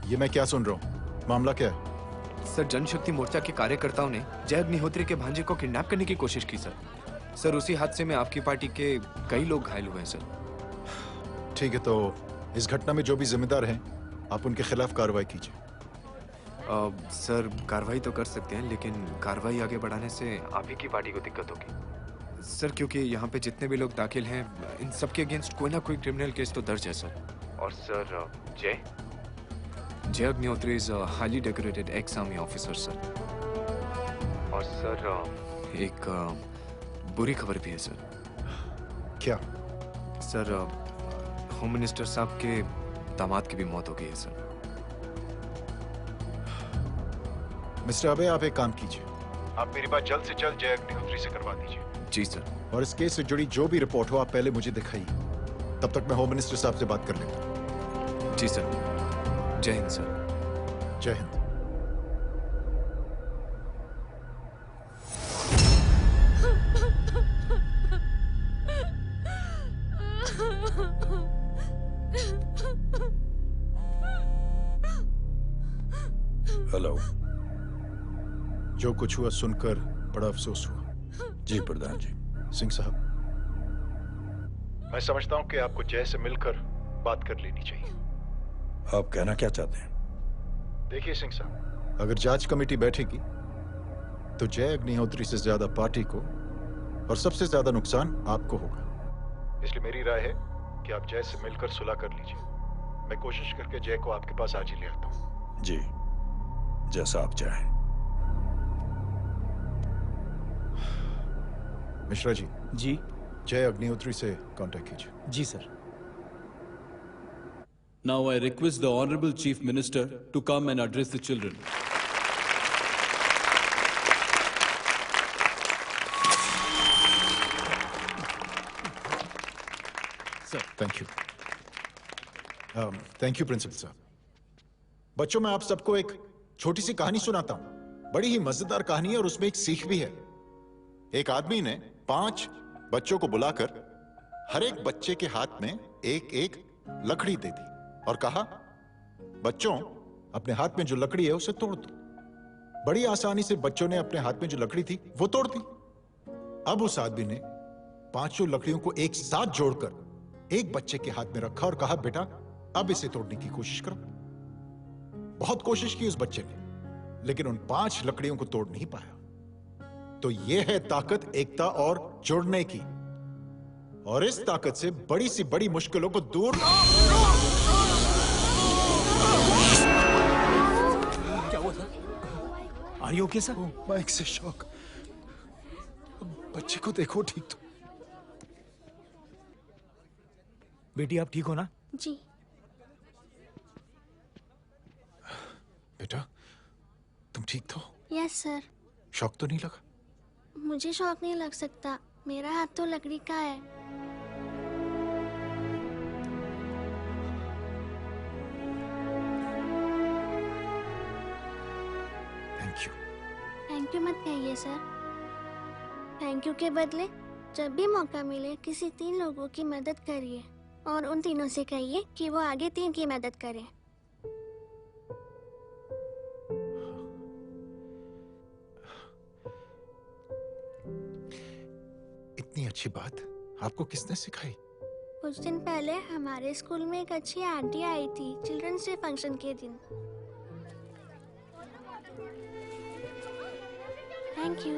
ये मैं क्या सुन रहा हूँ? मामला क्या है? सर, जनशक्ति मोर्चा के कार्यकर्ताओं ने जय अग्निहोत्री के भांजे को किडनैप करने की कोशिश की सर। सर, उसी हादसे में आपकी पार्टी के कई लोग घायल हुए हैं सर। ठीक है, तो इस घटना में जो भी जिम्मेदार हैं, आप उनके खिलाफ कार्रवाई कीजिए। सर, कार्रवाई तो कर सकते हैं, लेकिन कार्रवाई आगे बढ़ाने से आप ही की पार्टी को दिक्कत होगी सर, क्योंकि यहाँ पे जितने भी लोग दाखिल हैं, इन सबके अगेंस्ट कोई ना कोई क्रिमिनल केस तो दर्ज है सर। और सर, जय Agnihotri is highly decorated ex army officer sir. और सर, एक बुरी खबर भी है सर। क्या? सर, होम मिनिस्टर साहब के दामाद की भी मौत हो गई है सर। मिस्टर अबे, आप एक काम कीजिए, आप मेरी बात जल्द से जल्द जय अग्निहोत्री से करवा दीजिए। जी सर। और इस केस से जुड़ी जो भी रिपोर्ट हो, आप पहले मुझे दिखाइए। तब तक मैं होम मिनिस्टर साहब से बात कर लेता। जी सर। जय हिंद सर। जय हिंद। हेलो। जो कुछ हुआ सुनकर बड़ा अफसोस हुआ। जी प्रधान जी। सिंह साहब, मैं समझता हूं कि आपको जय से मिलकर बात कर लेनी चाहिए। आप कहना क्या चाहते हैं? देखिए सिंह साहब, अगर जांच कमेटी बैठेगी तो जय अग्निहोत्री से ज्यादा पार्टी को और सबसे ज्यादा नुकसान आपको होगा। इसलिए मेरी राय है कि आप जय से मिलकर सुलह कर लीजिए। मैं कोशिश करके जय को आपके पास आज ही ले आता हूं। जी, जैसा आप चाहें। मिश्रा जी। जी। जय अग्निहोत्री से कांटेक्ट कीजिए। जी sir. Now I request the Honorable Chief Minister to come and address the children. Sir, thank you. Thank you, principal साहब। बच्चों, मैं आप सबको एक छोटी सी कहानी सुनाता हूं। बड़ी ही मजेदार कहानी है और उसमें एक सीख भी है। एक आदमी ने 5 बच्चों को बुलाकर हर एक बच्चे के हाथ में एक एक लकड़ी दे दी और कहा, बच्चों, अपने हाथ में जो लकड़ी है उसे तोड़ दो। बड़ी आसानी से बच्चों ने अपने हाथ में जो लकड़ी थी वो तोड़ दी। अब उस आदमी ने 5 लकड़ियों को एक साथ जोड़कर एक बच्चे के हाथ में रखा और कहा, बेटा, अब इसे तोड़ने की कोशिश करो। बहुत कोशिश की उस बच्चे ने, लेकिन उन 5 लकड़ियों को तोड़ नहीं पाया। तो यह है ताकत एकता और जुड़ने की। और इस ताकत से बड़ी सी बड़ी मुश्किलों को दूर। क्या हुआ sir? Are you okay, sir? Mic से शॉक। बच्चे को देखो ठीक तो। बेटी, आप ठीक हो ना? जी। बेटा, तुम ठीक तो? Yes sir. शॉक तो नहीं लगा? मुझे शौक नहीं लग सकता, मेरा हाथ तो लकड़ी का है। Thank you. थैंक यू मत कहिए सर। थैंक यू के बदले जब भी मौका मिले किसी 3 लोगों की मदद करिए और उन तीनों से कहिए कि वो आगे 3 की मदद करें। इतनी अच्छी बात आपको किसने सिखाई? कुछ दिन पहले हमारे स्कूल में एक अच्छी आंटी आई थी चिल्ड्रंस डे फंक्शन के दिन। Thank you.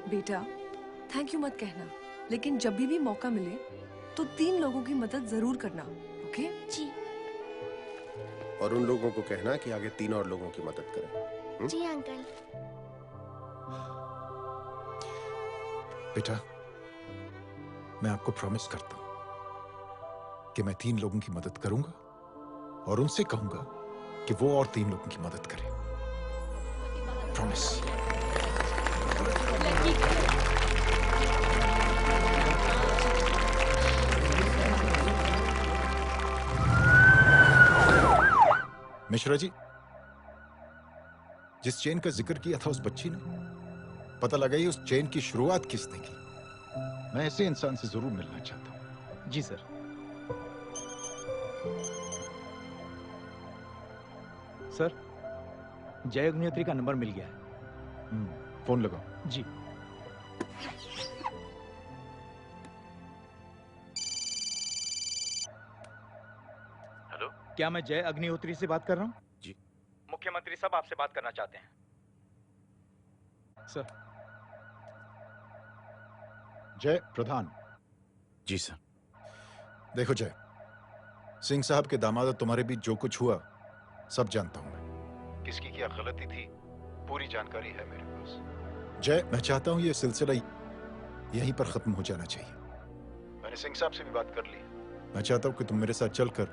बेटा, थैंक यू मत कहना, लेकिन जब भी मौका मिले तो 3 लोगों की मदद जरूर करना, ओके? जी। और उन लोगों को कहना कि आगे 3 और लोगों की मदद करें। जी अंकल। बेटा, मैं आपको प्रॉमिस करता हूं कि मैं 3 लोगों की मदद करूंगा और उनसे कहूंगा कि वो और 3 लोगों की मदद करें। प्रॉमिस। मिश्रा जी। जिस चेन का जिक्र किया था उस बच्ची ने, पता लगा ही उस चेन की शुरुआत किसने की। मैं ऐसे इंसान से जरूर मिलना चाहता हूँ। जी सर। सर, जय अग्निहोत्री का नंबर मिल गया है। फोन लगाओ। जी। हेलो, क्या मैं जय अग्निहोत्री से बात कर रहा हूँ? जी। मुख्यमंत्री साहब आपसे बात करना चाहते हैं। सर। जय प्रधान। जी सर। देखो जय, सिंह साहब के दामाद और तुम्हारे बीच जो कुछ हुआ सब जानता हूं मैं। किसकी क्या गलती थी पूरी जानकारी है मेरे पास। जय, मैं चाहता हूं ये सिलसिला यहीं पर खत्म हो जाना चाहिए। मैंने सिंह साहब से भी बात कर ली। मैं चाहता हूं कि तुम मेरे साथ चलकर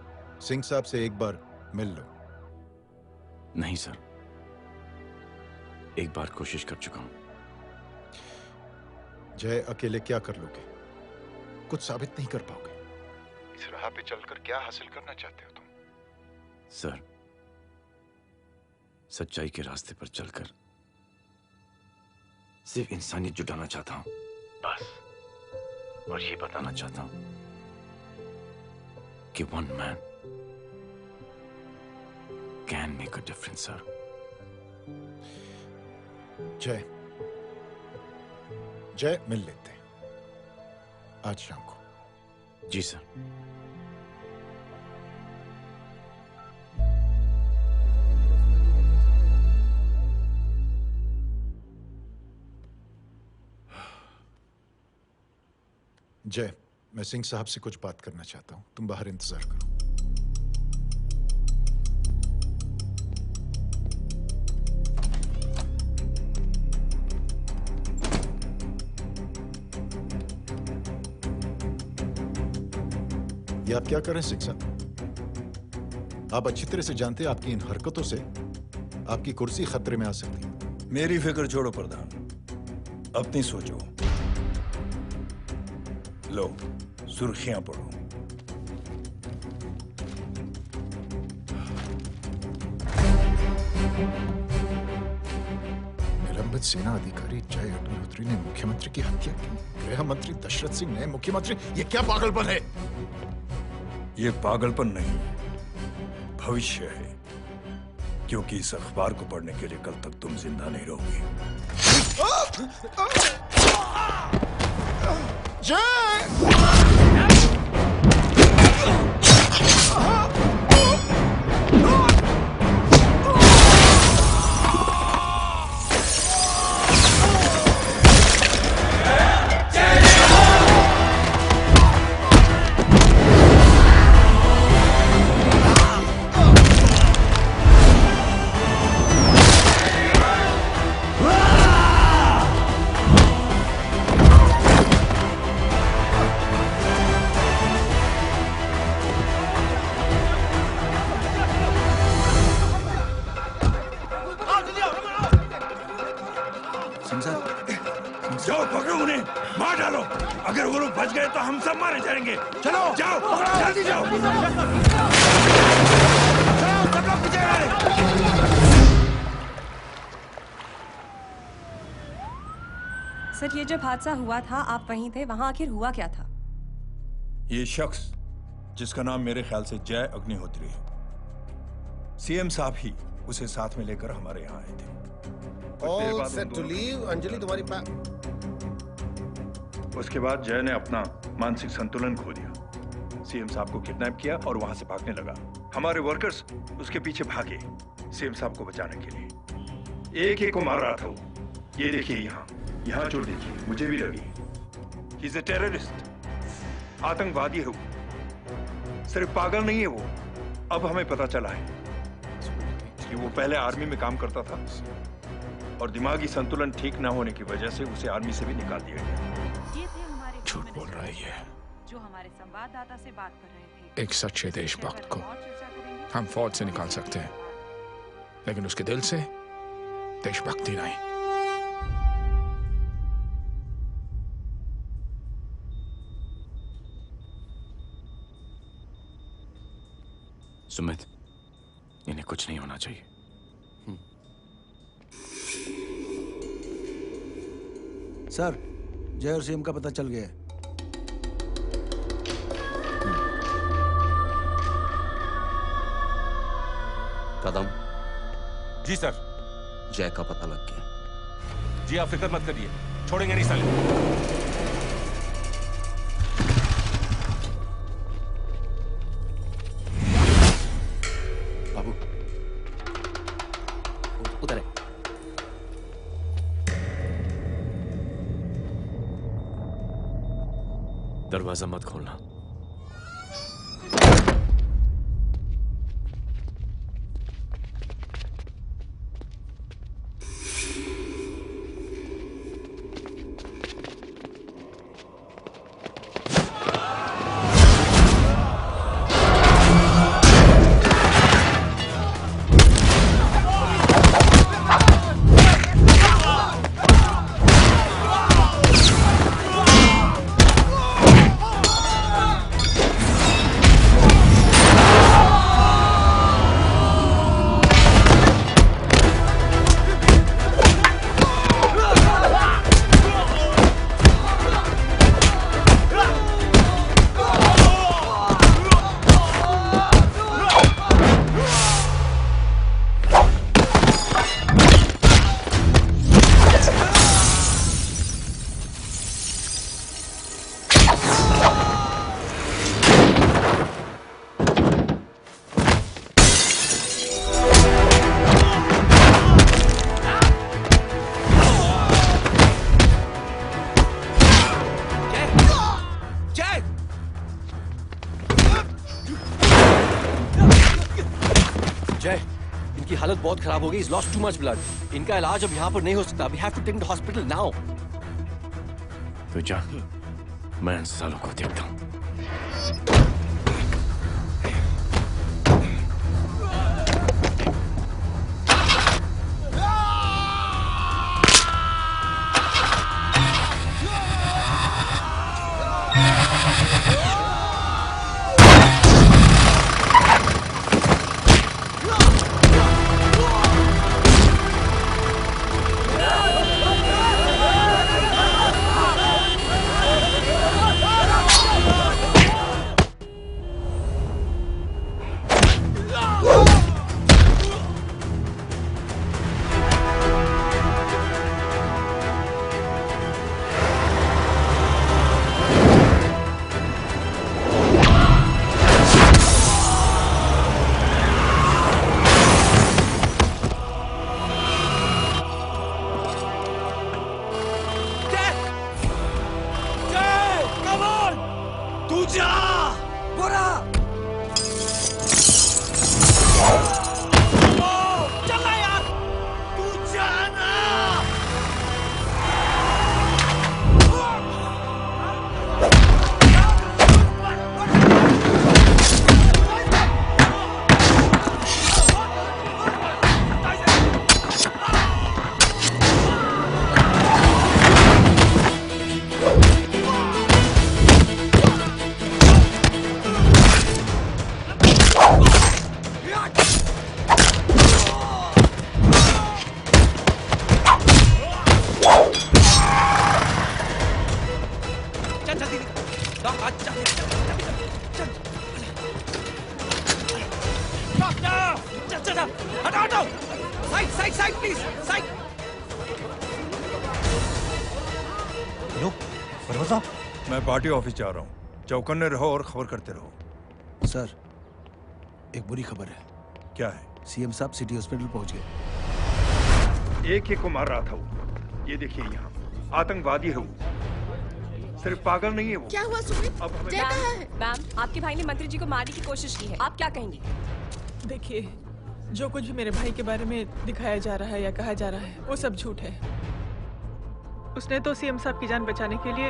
सिंह साहब से एक बार मिल लो। नहीं सर, एक बार कोशिश कर चुका हूं। जय, अकेले क्या कर लोगे? कुछ साबित नहीं कर पाओगे। इस राह पे चलकर क्या हासिल करना चाहते हो तुम? सर, सच्चाई के रास्ते पर चलकर सिर्फ इंसानियत जुटाना चाहता हूं, बस। और ये बताना चाहता हूं कि one man can make a difference sir. जय, जय, मिल लेते हैं आज शाम को। जी सर। जय, मैं सिंह साहब से कुछ बात करना चाहता हूं। तुम बाहर इंतजार करो। ये आप क्या कर रहे हैं सिंह साहब? आप अच्छी तरह से जानते हैं आपकी इन हरकतों से आपकी कुर्सी खतरे में आ सकती है। मेरी फिक्र छोड़ो प्रधान, अपनी सोचो। लो, सुर्खियां पढ़ो। निलंबित सेना अधिकारी जय अग्निहोत्री ने मुख्यमंत्री की हत्या की। गृह मंत्री दशरथ सिंह ने मुख्यमंत्री, ये क्या पागलपन है? ये पागलपन नहीं, भविष्य है, क्योंकि इस अखबार को पढ़ने के लिए कल तक तुम जिंदा नहीं रहोगे। जाओ पकड़ो उन्हें, मार डालो। अगर वो लोग बच गए तो हम सब मारे जाएंगे। चलो जाओ, जल्दी जाओ। सब लोग पीछे आए। सर, ये जब हादसा हुआ था आप वहीं थे, वहां आखिर हुआ क्या था? ये शख्स जिसका नाम मेरे ख्याल से जय अग्निहोत्री है, सीएम साहब ही उसे साथ में लेकर हमारे यहाँ आए थे। All set to leave. Anjali तुम्हारी उसके बाद जय ने अपना मानसिक संतुलन खो दिया, सीएम साहब को किडनैप किया और वहां से भागने लगा। हमारे वर्कर्स उसके पीछे भागे सीएम साहब को बचाने के लिए। एक को मार रहा था वो। ये देखिए यहाँ चोट देखिए, मुझे भी लगी। ही इज अ टेररिस्ट, आतंकवादी है वो। सिर्फ पागल नहीं है वो, अब हमें पता चला है कि वो पहले आर्मी में काम करता था और दिमागी संतुलन ठीक ना होने की वजह से उसे आर्मी से भी निकाल दिया गया। ये थे हमारे झूठ बोल रहा है ये। जो हमारे संवाददाता से बात कर रहे थे। एक सच्चे देशभक्त को हम फौज से निकाल सकते हैं, लेकिन उसके दिल से देशभक्ति नहीं। सुमित, इन्हें कुछ नहीं होना चाहिए। सर, जय और सीएम का पता चल गया है। कदम। जी सर। जय का पता लग गया। जी आप फिक्र मत करिए, छोड़ेंगे नहीं साले। उधर है। दरवाजा मत खोलना। इनकी हालत बहुत खराब हो गई। He's lost too much blood. इनका इलाज अब यहाँ पर नहीं हो सकता। We have to take him to hospital now. तो जा, मैं इन सालों को देखता हूँ। मैं पार्टी ऑफिस जा रहा हूँ। चौकन्ने रहो और खबर करते रहो। सर, एक बुरी खबर है। क्या है? सीएम साहब सिटी हॉस्पिटल पहुंच गए। एक ही को मार रहा था वो। ये देखिए यहाँ आतंकवादी है वो। सिर्फ पागल नहीं है वो। क्या हुआ सुमित? अब हमें मैम, आपके भाई ने मंत्री जी को मारने की कोशिश की है। आप क्या कहेंगी? देखिए, जो कुछ भी मेरे भाई के बारे में दिखाया जा रहा है या कहा जा रहा है वो सब झूठ है। उसने तो सीएम साहब की जान बचाने के लिए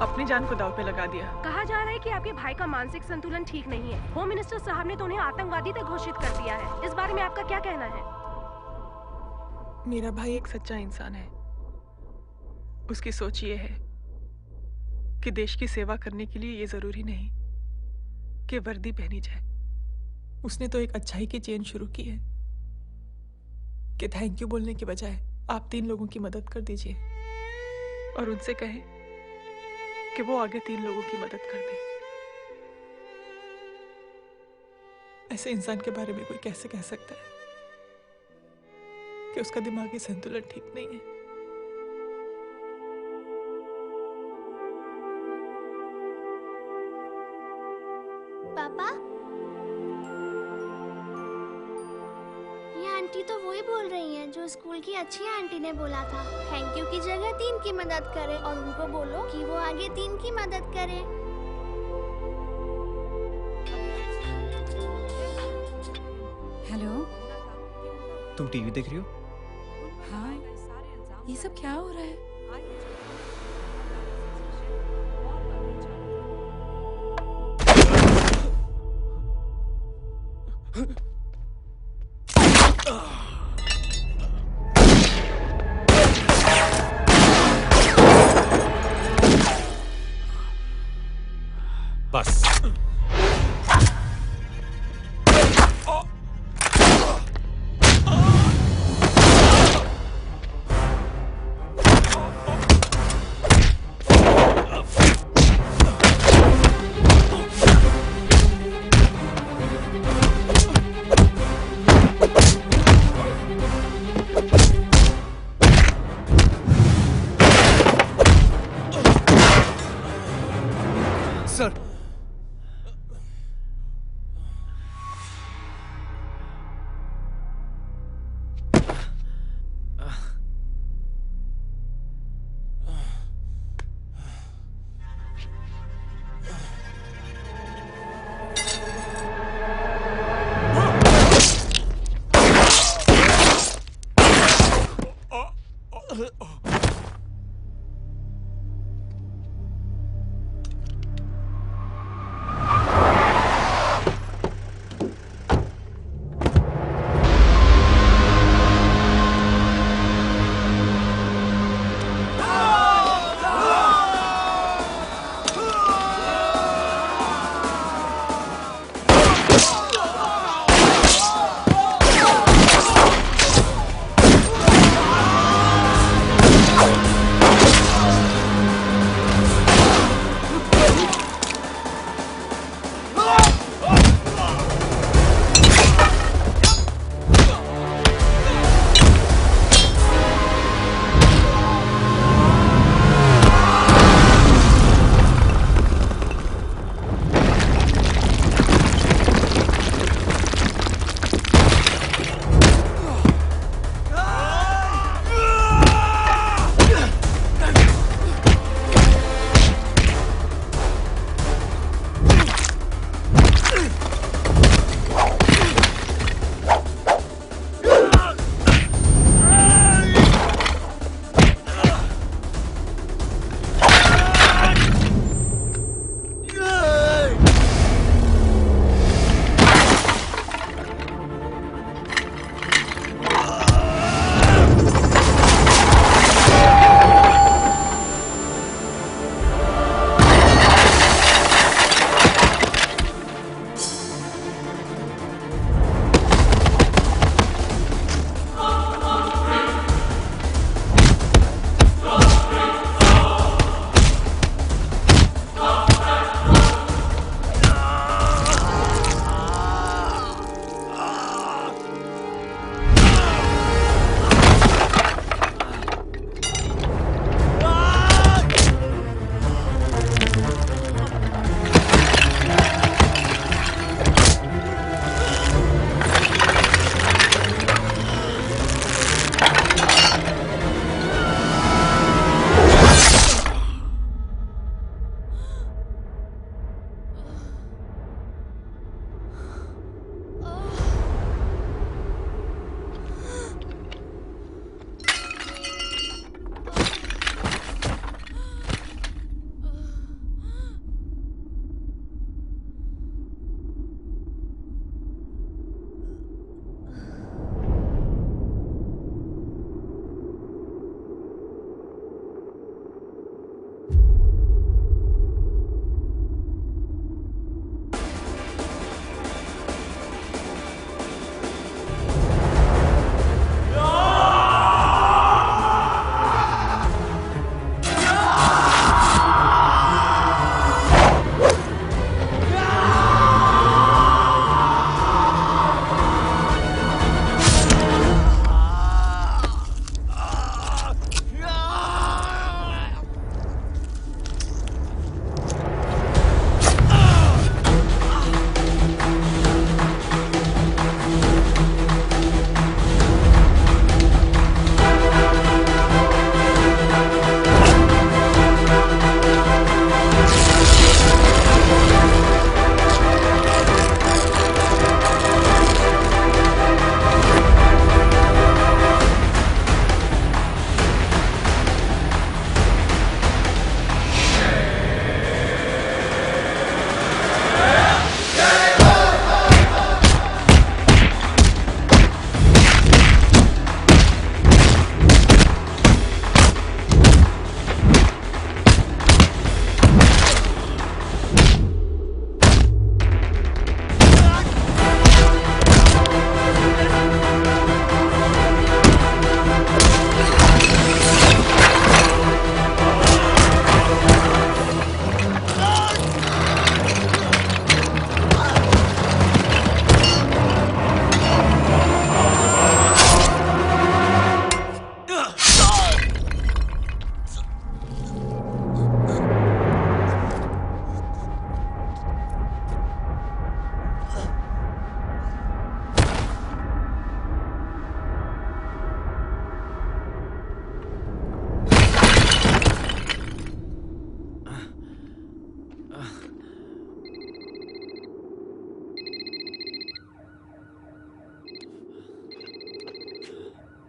अपनी जान को दांव पे लगा दिया। कहा जा रहा है कि आपके भाई का मानसिक संतुलन ठीक नहीं है। होम मिनिस्टर साहब ने तो उन्हें आतंकवादी तक घोषित कर दिया है। इस बारे में आपका क्या कहना है? मेरा भाई एक सच्चा इंसान है। उसकी सोच ये है कि देश की सेवा करने के लिए ये जरूरी नहीं कि वर्दी पहनी जाए। उसने तो एक अच्छाई की चेन शुरू की है कि थैंक यू बोलने के बजाय आप 3 लोगों की मदद कर दीजिए। और उनसे कहें कि वो आगे 3 लोगों की मदद कर दे। ऐसे इंसान के बारे में कोई कैसे कह सकता है कि उसका दिमागी संतुलन ठीक नहीं है? पापा, ये आंटी तो वही बोल रही हैं जो स्कूल की अच्छी आंटी ने बोला था, थैंक यू की जगह 3 की मदद करे, और उनको बोलो कि वो आगे 3 की मदद करे। हेलो, तुम टीवी देख रही हो? हाँ, ये सब क्या हो रहा है? बस। सर,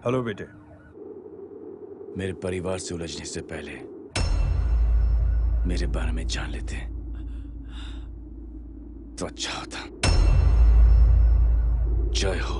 हेलो बेटे। मेरे परिवार से उलझने से पहले मेरे बारे में जान लेते तो अच्छा होता। जय हो।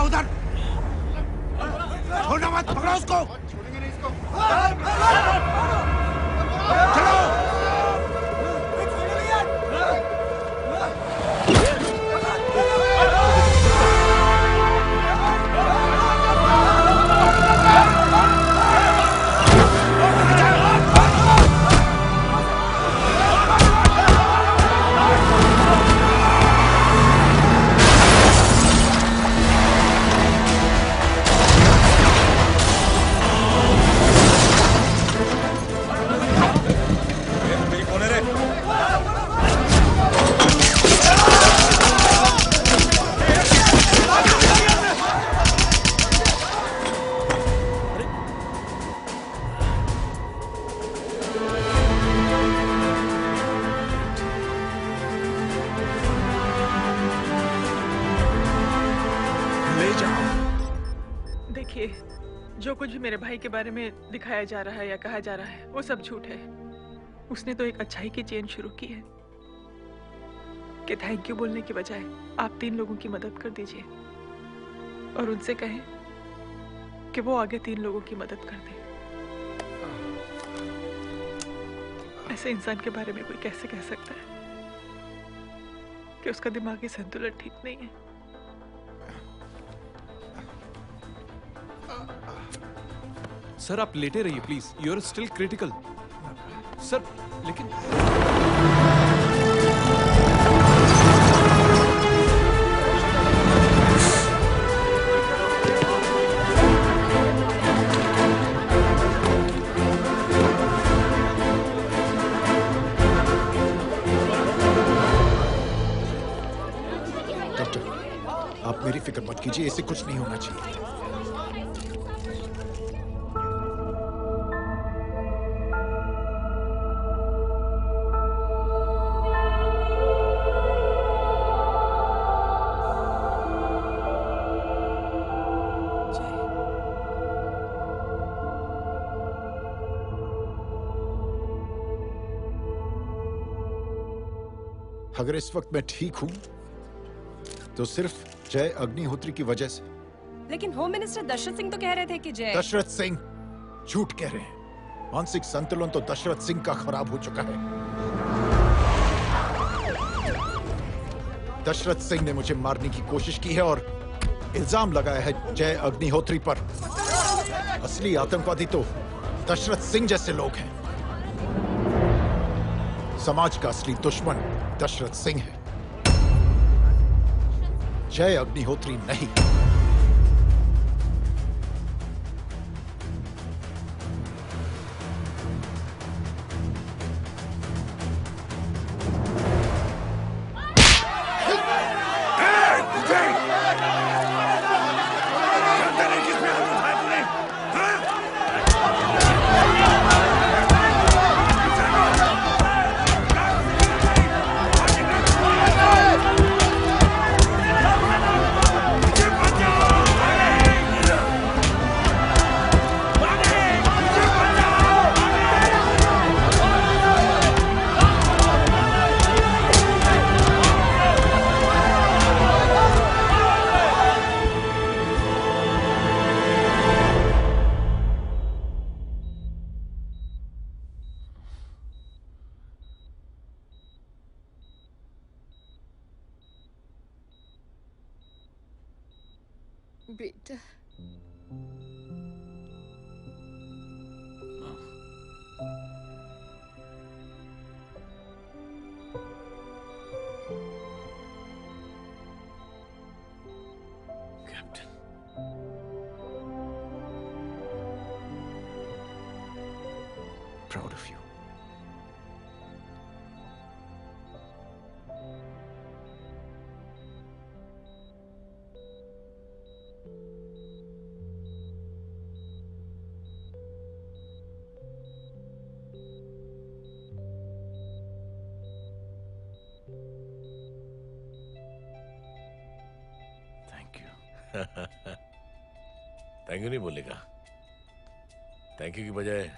उधर छोड़ना मत, पकड़ो उसको। चलो। देखिए, जो कुछ भी मेरे भाई के बारे में दिखाया जा रहा है या कहा जा रहा है वो सब झूठ है। उसने तो एक अच्छाई की चेन शुरू की है कि थैंक यू बोलने की बजाय आप 3 लोगों की मदद कर दीजिए और उनसे कहें कि वो आगे 3 लोगों की मदद कर दे। ऐसे इंसान के बारे में कोई कैसे कह सकता है कि उसका दिमागी संतुलन ठीक नहीं है? सर आप लेटे रहिए please, you are still critical. Sir लेकिन डॉक्टर, आप मेरी फिक्र मत कीजिए, इसे कुछ नहीं होना चाहिए। अगर इस वक्त मैं ठीक हूं तो सिर्फ जय अग्निहोत्री की वजह से। लेकिन होम मिनिस्टर दशरथ सिंह तो कह रहे थे कि जय। दशरथ सिंह झूठ कह रहे हैं। मानसिक संतुलन तो दशरथ सिंह का खराब हो चुका है। दशरथ सिंह ने मुझे मारने की कोशिश की है और इल्जाम लगाया है जय अग्निहोत्री पर। असली आतंकवादी तो दशरथ सिंह जैसे लोग हैं। समाज का असली दुश्मन दशरथ सिंह है, जय अग्निहोत्री नहीं। Get बेटा Proud of you. Thank you. Thank you नहीं बोलेगा। थैंक यू की बजाय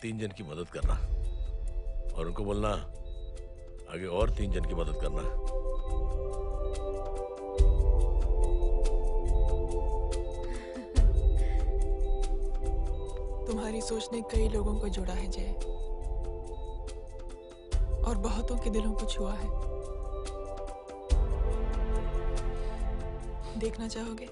3 जन की मदद करना और उनको बोलना आगे और 3 जन की मदद करना। तुम्हारी सोच ने कई लोगों को जोड़ा है जय, और बहुतों के दिलों को छुआ है। देखना चाहोगे?